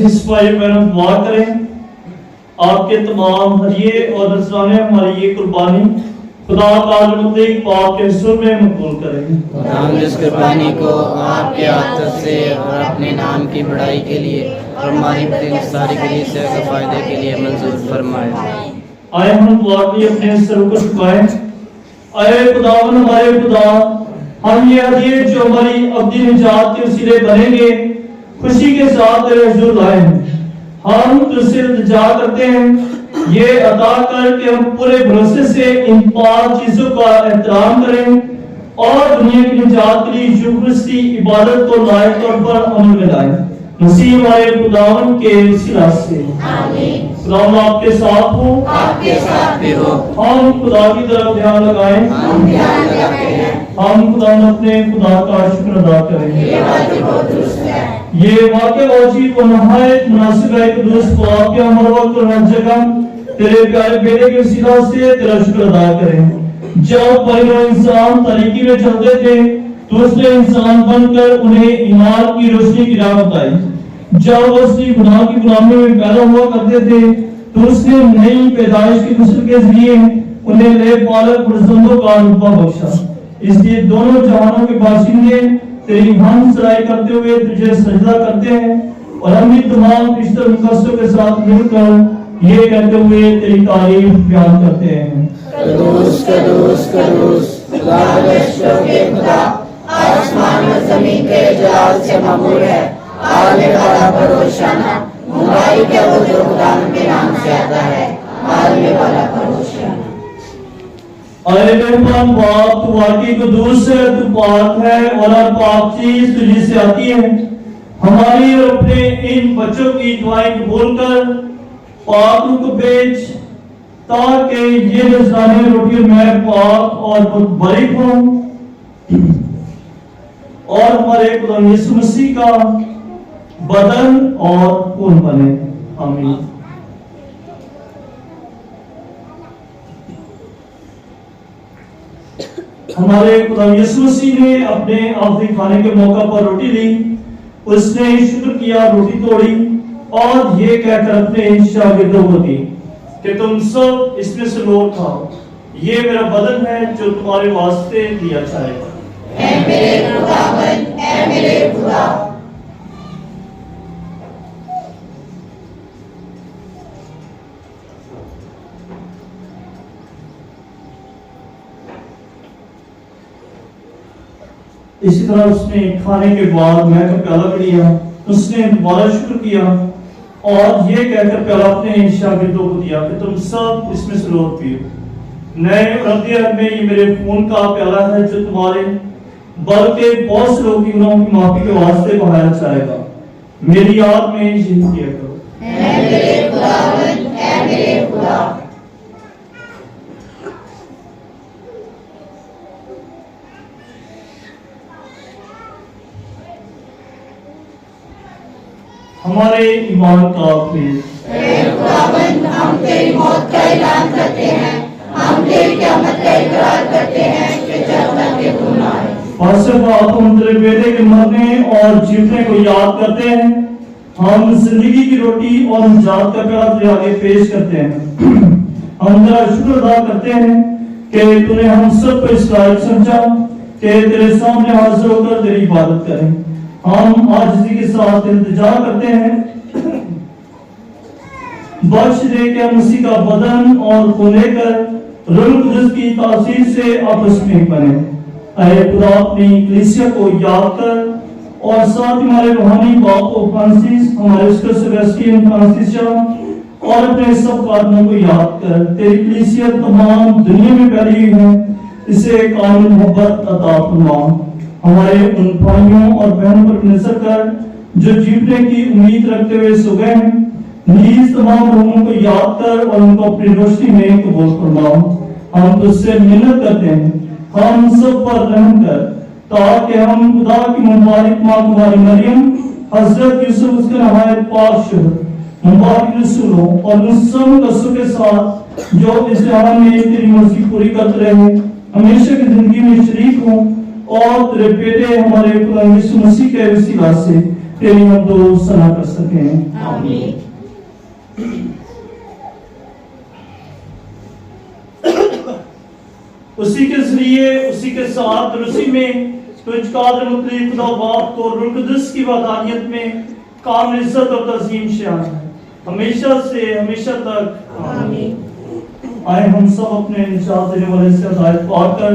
अजीज भाई बहनों दुआ करें आपके तमाम हदिये और नजराने हमारी ये कुर्बानी खुदा ताला पाक के हुजूर में मकबूल करें। हम इस कुर्बानी को आपके आदत से और अपने नाम की बड़ाई के लिए और हमारी सारी कलीसिया के फायदे के लिए मंजूर फरमाए। आए हम दुआ के अपने सर को झुकाएं। आए खुदावन हमारे खुदा, हम ये हदिये जो हमारी अब्दी निजात के वसीले बनेंगे खुशी के साथ तेरे हुजूर लाए हैं। हम तुझसे इल्तिजा करते हैं ये अता कर कि हम पूरे भरोसे से इन 5 चीजों का एहतराम करें और दुनिया की निजात के लिए यीशु मसीह की इबादत को लायक तौर पर अमल में लाएं। मसीह हमारे खुदावन के वसीला से आमीन। खुदावन आपके साथ हो, आपके साथ भी हो। हम खुदा की तरफ ध्यान लगाएं। हम ध्यान लगाते हैं। हम खुदा अपने खुदा का शुक्र अदा करें। ये बात बहुत दुरुस्त है। ये वाक़या वाजिब और नहायत मुनासिब है कि दोस्त को आपके हर वक्त और हर जगह तेरे प्यारे बेटे के वसीला से तेरा शुक्र अदा करें। जब पहले इंसान तरीकी में चलते थे तो उसने इंसान बनकर उन्हें ईमान की रोशनी की राह बताई। जब वो उसकी गुनाह की गुलामी में पैदा हुआ करते थे तो उसने नई पैदाइश की गुस्ल के जरिए उन्हें ले पालक फर्जंदों का रुतबा बख्शा। इसलिए दोनों जहानों के बाशिंदे तेरी हम सराय करते हुए तुझे सजदा करते हैं और हम भी तमाम रिश्ते मुकद्दसों के साथ मिलकर ये कहते हुए तेरी तारीफ बयान करते हैं। कदूस कदूस कदूस खुदा बख्शो के खुदा, आसमान और जमीन के जलाल से मामूर है। आने वाला परोशाना मुबारक है वो जो खुदा के नाम से आता है। आने वाला परोशाना। अरे मेहमान बाप, तू वाकई कदूस है, तू पाक है और हर पाक चीज तुझे से आती है। हमारी और अपने इन बच्चों की दुआएं कबूल कर पाक रूह को भेज ताकि ये नजराने रोटी मैं पाक और मुबारक हो और हमारे खुदा यीशु मसीह का बदन और खून बने। आमीन। हमारे खुदा यीशु मसीह ने अपने आखिरी खाने के मौका पर रोटी ली, उसने शुक्र किया, रोटी तोड़ी और ये कहकर अपने शागिर्दों को दी कि तुम सब इसमें से लो खाओ, ये मेरा बदन है जो तुम्हारे वास्ते दिया जाएगा। ऐ मेरे खुदावन, ऐ मेरे खुदा। इसी तरह उसने खाने के बाद मैं का प्याला भी लिया, उसने दोबारा शुक्र किया और ये कहकर प्याला अपने शागिर्दों को दिया कि तुम सब इसमें से लो पियो। नए अध्याय में ये मेरे खून का प्याला है जो तुम्हारे बल्कि बहुत से लोगों की गुनाहों की माफी के वास्ते बहाया जाएगा। मेरी याद में यही किया करो। ऐ मेरे खुदावन, ऐ मेरे खुदा। हमारे ईमान का प्रेम। खुदावंद, हम तेरी मौत का ऐलान करते हैं, हम तेरी क़यामत का इकरार करते हैं कि जब तक कि तू न आए। हम तेरे बेटे के मरने और जीवने को याद करते हैं। हम जिंदगी की रोटी और निजात का प्याला तेरे आगे पेश करते हैं। हम तेरा शुक्र अदा करते हैं कि तूने हम सब को इस लायक समझा कि तेरे सामने हाजिर होकर तेरी इबादत करें। हम आजिज़ी के साथ इल्तिजा करते हैं, बख्श दे के हम मसीह का बदन और खून लेकर रूह कुदस की तासीर से आपस में बने। ऐ खुदा, अपनी कलीसिया को याद कर और साथ ही हमारे रूहानी बाप फ्रांसिस, हमारे उसके सेबेस्टियन फ्रांसिस और अपने सब कारणों को याद कर। तेरी कलीसिया तमाम दुनिया में फैली हुई है, इसे कामिल मोहब्बत अता फरमा। हमारे उन भाइयों और बहनों पर नजर कर जो जीतने की उम्मीद रखते हुए सो गए हैं। नीज तमाम लोगों को याद कर और उनको अपनी रोशनी में कबूल फरमाओ। हम तुझसे मिन्नत करते हैं, हम सब पर रहम कर ताकि हम खुदा की मुबारक माँ तुम्हारी मरियम, हजरत यूसुफ उसके नहायत पाक शोहर मुबारक रसूल हो और उन सब कसों के साथ जो इस जहान में तेरी मर्जी पूरी करते रहे हमेशा की जिंदगी में शरीक हो और तेरे बेटे हमारे खुदा यीशु मसीह के वसीला से तेरी हम तो सलाह कर सकें। आमीन। उसी के जरिए, उसी के साथ और उसी में तुझ कादर मुतलक खुदा बाप को रूह कुदस की वहदानियत में कामिल इज्जत और तज़ीम शान है हमेशा से हमेशा तक। आमीन। आए हम सब अपने निजात देने वाले से हिदायत पाकर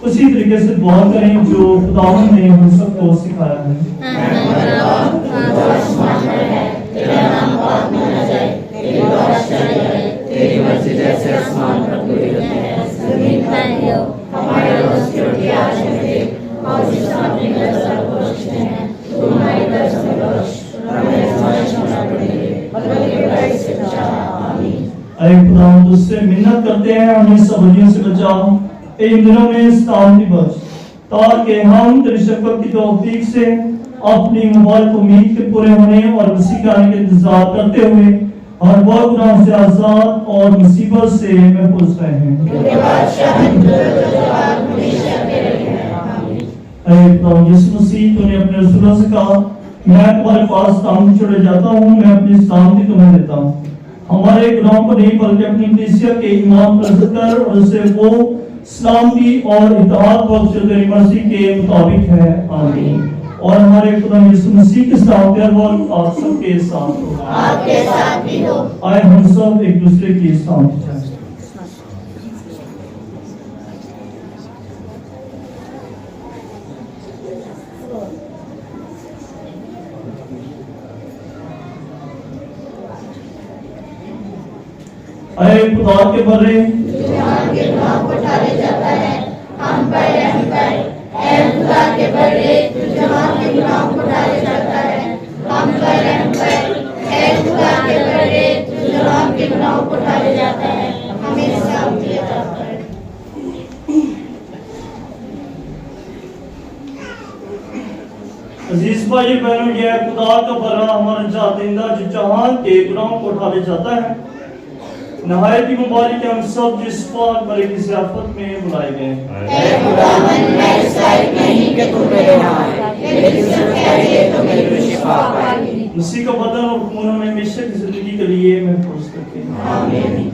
उसी तरीके से दुआ करें जो खुदावंद ने हम सबको सिखाया है। तेरा नाम पाक माना जाए, तेरी बादशाही आए, तेरी मर्जी जैसे आसमान पर पूरी होती है जमीन पर हो। हमारे रोज की रोटी आज हमें दे, और जिस अपनी नजर को बख्शते हैं तू हमारी कर्ज में बख्श, हमें आज़माइश में न पड़ने दे, बल्कि बुराई से बचा। आमीन। अरे खुदावंद तुझसे मिन्नत करते हैं हमें सब बलियों से बचाओ इन दिनों में सलामती बख्श, ताकि हम तेरी शफ़क़त की तौफीक से अपनी मुबारक उम्मीद के पूरे होने और मसीह के आने का इंतजार करते हुए हर वह गुनाह से आजाद और मुसीबत से महफूज रहें। अरे खुदा यीशु मसीह तूने अपने रसूलों से कहा मैं तुम्हारे पास सलामती छोड़े जाता हूँ, मैं अपनी सलामती तुम्हें देता हूँ। हमारे गुनाहों पर नहीं बल्कि अपनी कलीसिया के ईमान पर इज्जत कर और उसे वो सलामती और इत्तेहाद बख्श जो तेरी मर्जी के मुताबिक है। आमीन। और हमारे खुदा यीशु मसीह के साथ आप सबके साथ हो, आपके साथ भी हो। आए हम सब एक दूसरे की साथ हैं। अरे खुदा के बरे के गुनाह को टाले जाता है, हम पर रहम कर। ऐ खुदा के बरे जवान के गुनाह को टाले जाता है, हम पर रहम कर। ऐ खुदा के बरे जवान के गुनाह को टाले जाता है, हमें सलामती अता कर। अजीज भाई बहनों, यह खुदा का बरा हमारा जातिंदा जो जहां के गुनाहों को टाले जाता है। नहायत ही मुबारक हम सब जिस पाक बड़े की ज़ियाफत में बुलाए गए। ऐ खुदावंद मैं इस लायक नहीं कि तू मेरे यहाँ आए, लेकिन सिर्फ कहिए तो मेरी रूह शिफा पाएगी। मसीह का बदन और खून हमें हमेशा की जिंदगी के लिए महफूज रखे। आमीन।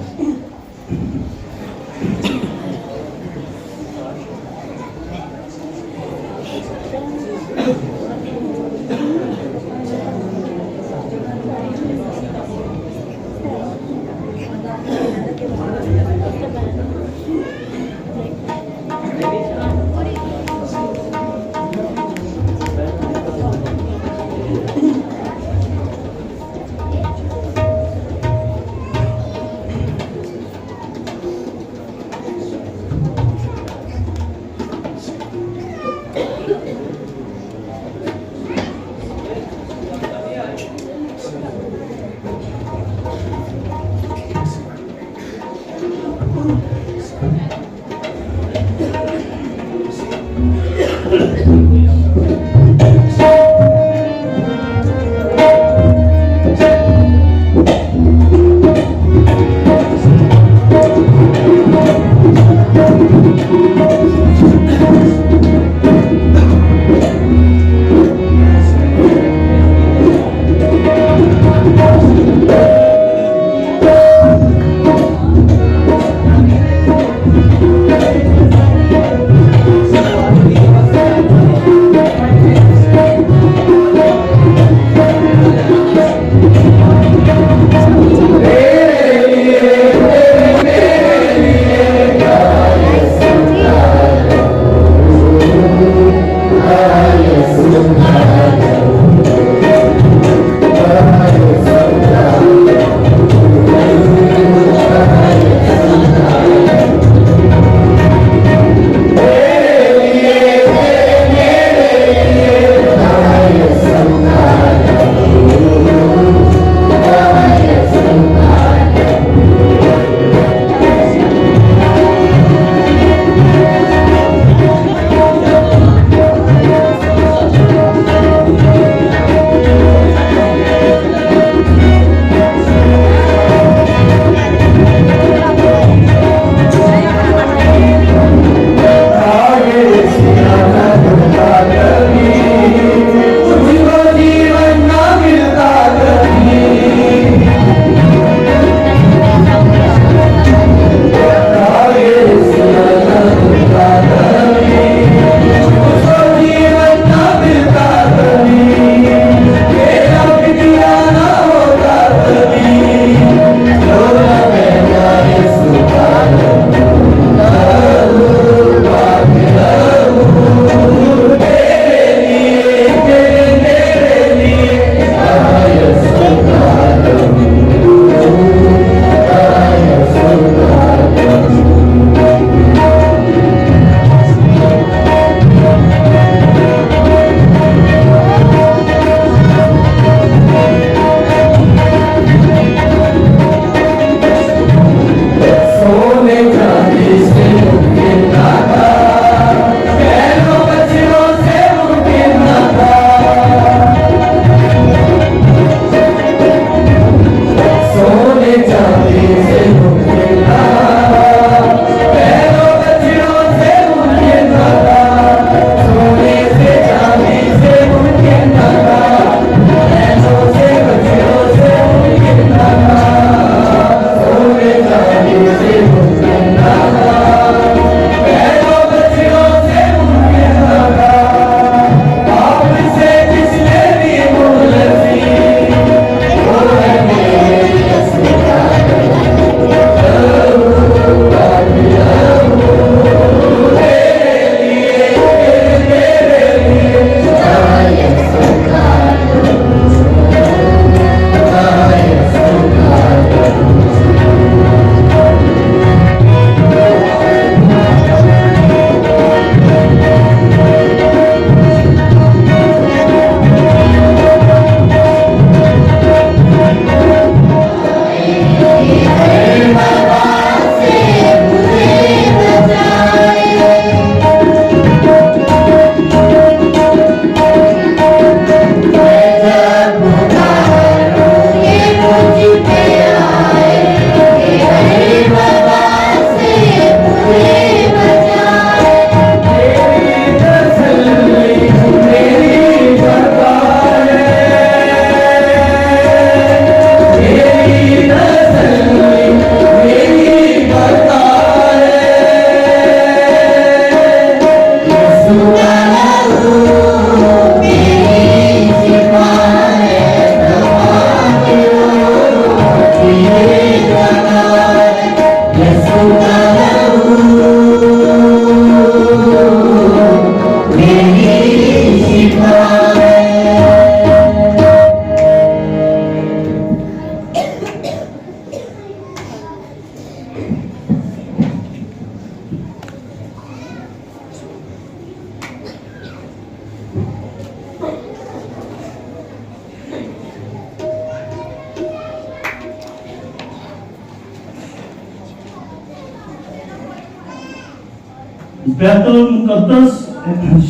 बैतुल मुकद्दस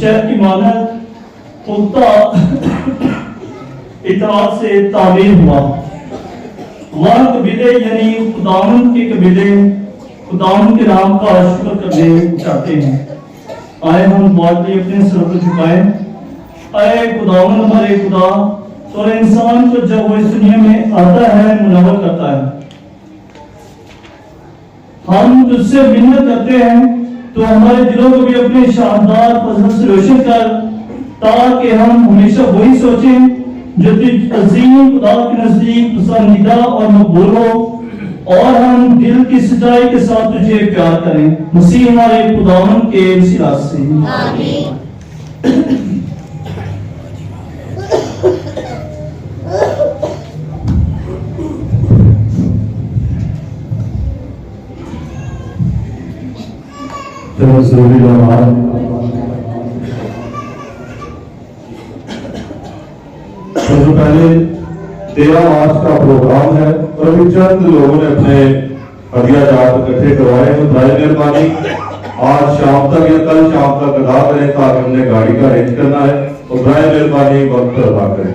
शहर की मानद पुख्ता इत्तेफाक से तामीर हुआ। वह कबीले यानी खुदावंद के कबीले खुदावंद के नाम का शुक्र करने चाहते हैं। आए हम दुआ के लिए अपने सर को झुकाएं। आए खुदावंद हमारे खुदा, तो इंसान को जब वो इस दुनिया में आता है मुनव्वर करता है। हम तुझसे मिन्नत करते हैं तो हमारे दिलों को भी अपने शानदार फजल से रोशन कर, ताकि हम हमेशा वही सोचें जो तुझ अजीम खुदा के नजदीक पसंदीदा और मकबूल हो, और हम दिल की सच्चाई के साथ तुझे प्यार करें। मसीह हमारे खुदावंद के वसीला से आमीन। सबसे पहले 13 मार्च का प्रोग्राम है और अभी चंद लोगों ने अपने हदिया जात इकट्ठे करवाए हैं। बड़ी मेहरबानी आज शाम तक या कल शाम तक अदा करें, ताकि हमने गाड़ी का अरेंज करना है, और बड़ी मेहरबानी वक्त अदा करें।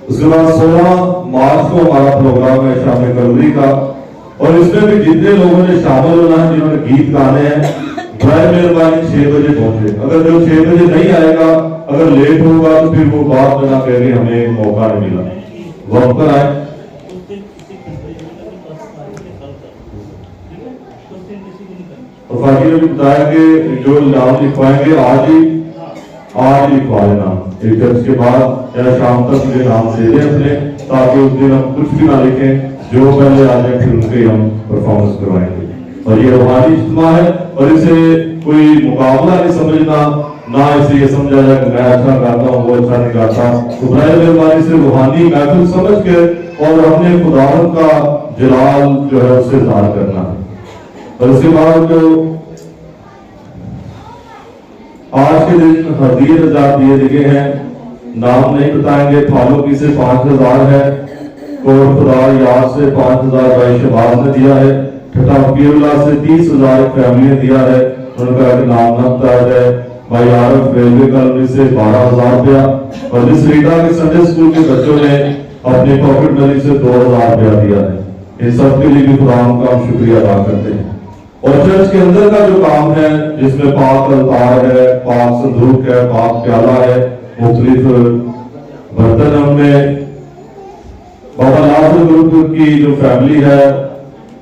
उसके बाद 16 मार्च को हमारा प्रोग्राम है शाम कलवरी का, और इसमें भी जितने लोगों ने शामिल होना है, जिन्होंने गीत गाने हैं, बड़ी मेहरबानी 6 बजे पहुंचे। अगर जो 6 बजे नहीं आएगा, अगर लेट होगा तो फिर वो बात बना कह रही हमें मौका नहीं मिला। वक्त पर आए। और फाजी ने भी बताया कि जो नाम लिखवाएंगे आज ही लिखवा लेना, एक चर्च के बाद या शाम तक मुझे नाम दे दें अपने, ताकि उस दिन हम कुछ भी ना लिखें, जो पहले आ जाए फिर उनके हम परफॉर्मेंस करवाएंगे। और ये रूहानी इज्तिमा है, और इसे कोई मुकाबला नहीं समझना, ना इसे ये समझा जाए कि मैं अच्छा गाता हूँ वो अच्छा नहीं गाता। तो बराए मेहरबानी से रूहानी महफिल समझ के और अपने खुदावंद का जलाल जो है उससे इज़हार करना है। और उसके बाद जो आज के दिन हदीये रज़ात दिए गए हैं, नाम नहीं बताएंगे। फालूकी से 5000 है, कोट खुदा याद से 5000 भाई शबाज ने दिया है, ठटाफियुल्लाह से 30,000 फैमिली ने दिया है, उनका नाम न बताया जाए। भाई आरफ रेलवे कॉलोनी से 12,000 रुपया, और इस रीडा के संडे स्कूल के बच्चों ने अपनी पॉकेट मनी से 2,000 रुपया दिया है। इन सब के लिए भी खुदा का हम शुक्रिया अदा करते हैं। और चर्च के अंदर का जो काम है, जिसमें पाक अलतार है, पाक संदूक है, पाक प्याला है, मुख्तलिफ बर्तन है, उनमें बाबा नासिर ग्रुप की जो फैमिली है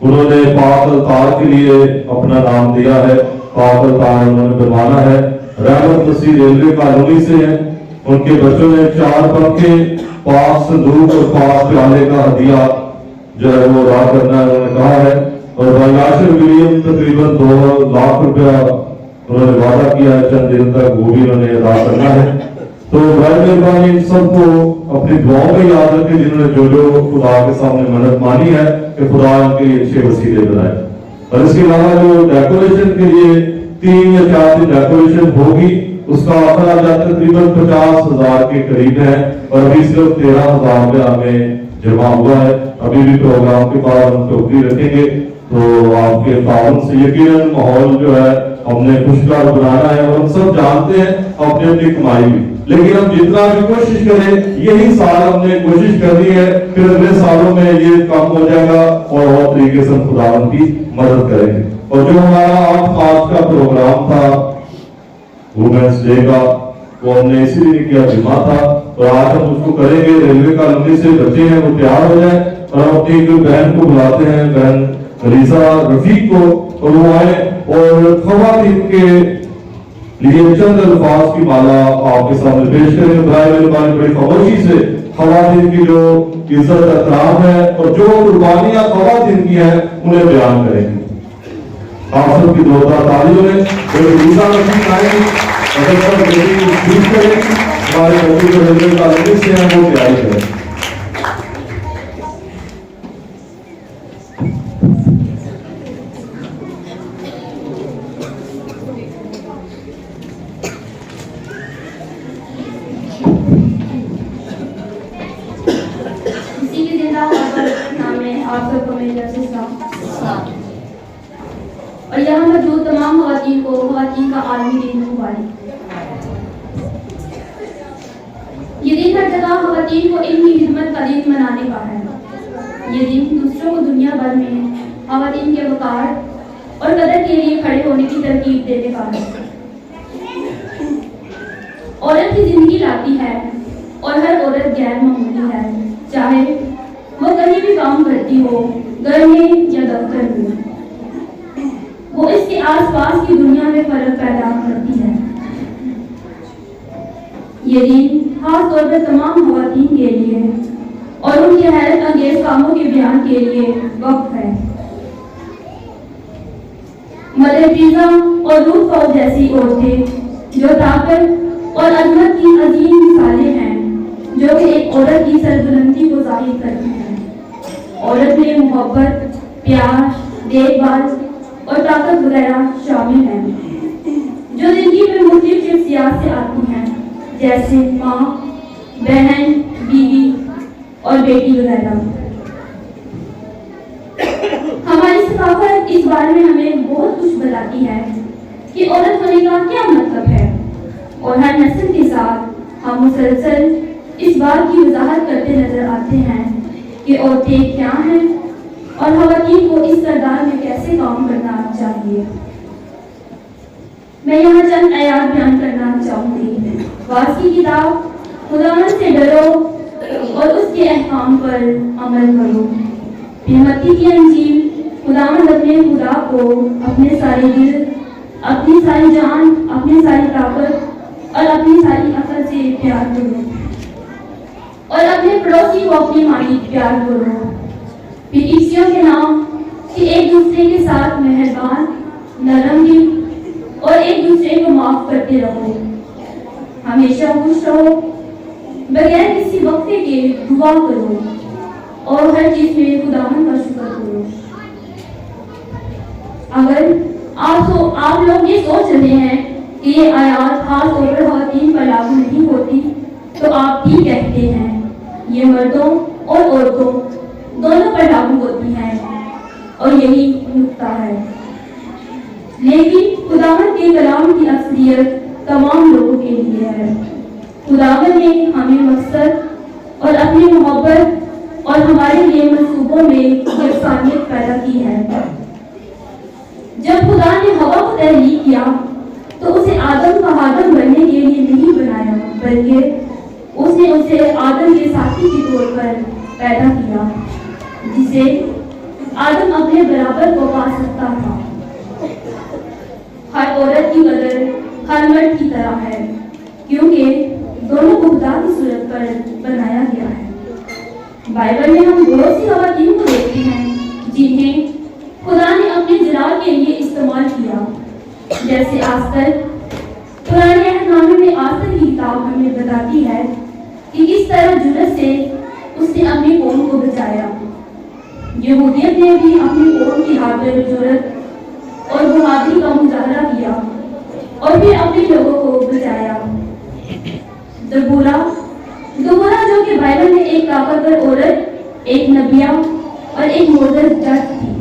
उन्होंने पाक अलतार के लिए अपना नाम दिया है। पाक अलतार उन्होंने बनवाना है। रहमत मसीह रेलवे कॉलोनी से है, उनके बच्चों ने 4 पंखे, पाक संदूक और पाक प्याले का हदिया जो है वो अदा करना है, उन्होंने कहा है। और भाई आशिर विलियम तकरीबन 2 लाख रुपया उन्होंने वादा किया है, चंद दिन तक वो भी उन्होंने अदा करना है। तो भाई मेहरबानी इन सबको अपनी दुआओं में याद रखें, जिन्होंने जो खुदा के सामने मदद मानी है कि खुदा उनके अच्छे वसीले बनाए। और इसके अलावा जो डेकोरेशन के लिए 3 या 4 दिन डेकोरेशन होगी, उसका आंकड़ा तकरीबन 50,000 के करीब है, और अभी सिर्फ 13,000 रुपया हमें जमा हुआ है। अभी भी प्रोग्राम के बाद हम टोकरी रखेंगे, तो आपके ताउन से यकीनन माहौल जो है हमने खुशगवार बनाना है। और हम सब जानते हैं अपनी अपनी कमाई भी, लेकिन हम जितना भी कोशिश करें, यही साल हमने कोशिश करनी है, फिर अगले सालों में ये कम हो जाएगा और तरीके से हम खुदावंद की मदद करेंगे। और जो हमारा 8 मार्च का प्रोग्राम था वुमेन्स डे का, वो हमने इसीलिए किया, बीमा था, और आज हम उसको करेंगे। रेलवे कॉलोनी से बच्चे हैं वो तैयार हो जाए, और हम अपनी एक बहन को बुलाते हैं, बहन रीसा रफीक को, और वो आए और खवातीन के लिए चंद अल्फाज की माला आपके सामने पेश करें। बड़ी खामोशी से खवातीन की जो इज्जत एहतराम है और जो कुर्बानियां खवातीन की हैं उन्हें बयान करेंगे। आप सबकी जोरदार तालियों में रीसा रफीक आएंगी, हमारे बच्चे जो रेलवे कॉलोनी से हैं वो तैयारी करें। और यहाँ मौजूद तमाम ख़वातीन خواتین کو خواتین کا عالمی دن مبارک۔ یہ دن ہر جگہ خواتین کو علمی خدمت کا دن منانے کا ہے۔ یہ دن دوسروں کو دنیا بھر میں خواتین کے وقار اور قدر کے لیے کھڑے ہونے کی ترغیب دینے کا ہے۔ عورت کی زندگی لاتی ہے اور ہر عورت غیر معمولی ہے، چاہے وہ کہیں بھی کام کرتی ہو، گھر میں یا دفتر میں، وہ اس کے آس پاس کی دنیا میں فرق پیدا کرتی ہے۔ یہ دن خاص طور پر تمام خواتین کے لیے اور ان کے حیرت انگیز کاموں کے بیان کے لیے وقف ہے۔ مدر ٹریزا اور روتھ فاؤ جیسی عورتیں جو طاقت اور عظمت کی عظیم مثالیں ہیں، جو کہ ایک عورت کی سربلندی کو ظاہر کرتی ہیں۔ عورت میں محبت، پیار، دیکھ بھال اور طاقت وغیرہ شامل ہیں، جو زندگی میں مختلف شخصیات سے آتی ہیں، جیسے ماں، بہن، بیوی اور بیٹی وغیرہ۔ ہماری ثقافت اس بارے میں ہمیں بہت کچھ بتاتی ہے کہ عورت ہونے کا کیا مطلب ہے، اور ہر نسل کے ساتھ ہم مسلسل اس بات کی وضاحت کرتے نظر آتے ہیں کہ عورتیں کیا ہیں اور خواتین کو اس کردار میں کیسے کام کرنا چاہیے۔ میں یہاں چند آیات بیان کرنا چاہوں گی۔ واعظ کی کتاب خداوند سے ڈرو اور اس کے احکام پر عمل کرو۔ متی کی انجیل خداوند اپنے خدا کو اپنے سارے دل، اپنی ساری جان، اپنی ساری طاقت اور اپنی ساری عقل سے پیار کرو، اور اپنے پڑوسی کو اپنی مانند پیار کرو۔ پھر عیسیوں کے نام کہ ایک دوسرے کے ساتھ مہربان، نرم دل اور ایک دوسرے کو معاف کرتے رہو۔ ہمیشہ خوش رہو، بغیر کسی وقفے کے دعا کرو، اور ہر چیز میں خداوند کا شکر کرو۔ اگر آپ لوگ یہ سوچ رہے ہیں کہ یہ آیات خاص طور پر خواتین پر لاگو نہیں ہوتی، تو آپ ٹھیک کہتے ہیں، یہ مردوں اور عورتوں دونوں پر لاگو ہوتی ہیں، اور یہی نقطہ ہے۔ لیکن خداوند کے کلام کی اکثریت تمام لوگوں کے لیے ہے۔ خداوند نے ہمیں مقصد اور اپنی محبت اور ہمارے لیے منصوبوں میں یکسانیت پیدا کی ہے۔ جب خدا نے ہوا کو تحلیق کیا تو اسے آدم کا خادم بننے کے لیے نہیں بنایا، بلکہ اس نے اسے آدم کے ساتھی کے طور پر پیدا کیا، جسے آدم اپنے برابر کو پا سکتا تھا۔ ہر عورت کی قدر ہر مرد کی طرح ہے، کیونکہ دونوں کو خدا کی صورت پر بنایا گیا ہے۔ بائبل میں ہم بہت سی خواتین کو دیکھتے ہیں جنہیں خدا نے اپنے جلال کے لیے استعمال کیا، جیسے آستر۔ پرانے عہد نامے میں آستر کی کتاب ہمیں بتاتی ہے کہ کس طرح جرأت سے اس نے اپنی قوم کو بچایا۔ یہودیت نے بھی اپنی قوم کی خاطر جرأت اور بہادری کا مظاہرہ کیا اور پھر اپنے لوگوں کو بچایا۔ دبورہ جو کہ بائبل میں ایک طاقتور عورت، ایک نبیہ اور ایک معزز جج تھی،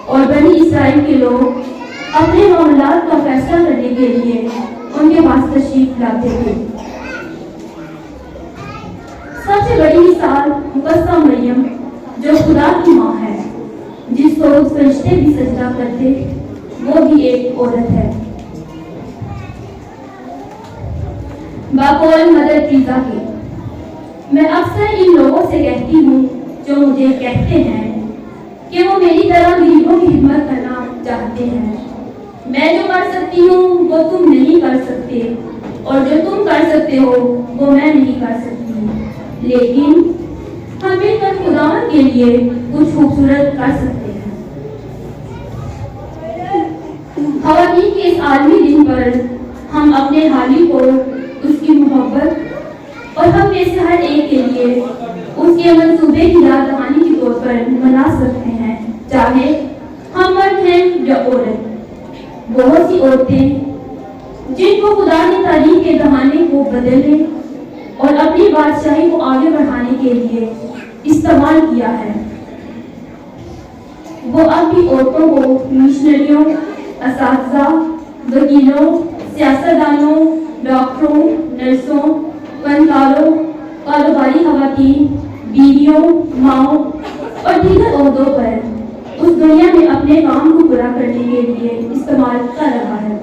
اور بنی اسرائیل کے لوگ اپنے معاملات کا فیصلہ کرنے کے لیے ان کے پاس تشریف لاتے تھے۔ سب سے بڑی مثال مقدسہ مریم جو خدا کی ماں ہے، جس کو فرشتے بھی سجدہ کرتے، وہ بھی ایک عورت ہے۔ باقول مدر ٹریزا کی، میں اکثر ان لوگوں سے کہتی ہوں جو مجھے کہتے ہیں کہ وہ میری طرح غریبوں کی خدمت کرنا چاہتے ہیں، میں جو کر سکتی ہوں وہ تم نہیں کر سکتے، اور جو تم کر سکتے ہو وہ میں نہیں کر سکتی، لیکن ہم مل کر خداوند کے لیے کچھ خوبصورت کر سکتے ہیں۔ خواتین کے اس عالمی دن پر ہم اپنے حالی کو اس کی محبت اور ہم میں سے ہر ایک کے لیے اس کے منصوبے کی یاد دہانی کے طور پر منا سکتے ہیں، چاہے ہم مرد ہیں یا عورت۔ بہت سی عورتیں جن کو خدا نے تاریخ کے زمانے کو بدلنے اور اپنی بادشاہی کو آگے بڑھانے کے لیے استعمال کیا ہے، وہ اب بھی عورتوں کو مشنریوں، اساتذہ वकीलों, सियासतदानों, डॉक्टरों, नर्सों, फनकारों, कारोबारी खवातीन, बीवियों, माओं और दीगर ओहदों पर उस दुनिया में अपने काम को पूरा करने के लिए इस्तेमाल कर रहा है।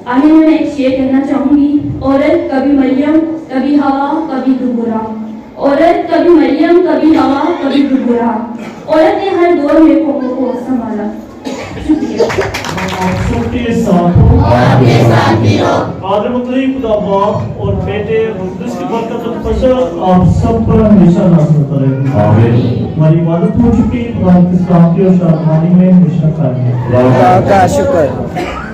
आगे मैं एक शेर कहना चाहूँगी। औरत कभी मरियम, कभी हवा, कभी दुबुरा। औरत कभी मरियम, कभी हवा, कभी दुबुरा। औरत ने हर दौर में कौमों को संभाला। शुक्रिया। आप सबके साथ हो और अपने साथ भी हो। कादर मुतलई खुदा बाप और बेटे और कुद्दूस की बरकत और फजल आप सब पर हमेशा नाज़िल होता रहे। आमीन। हमारी इबादत हो चुकी, खुदा की सलामती और शादमानी में हमेशा कायम रहे। खुदा का शुक्र।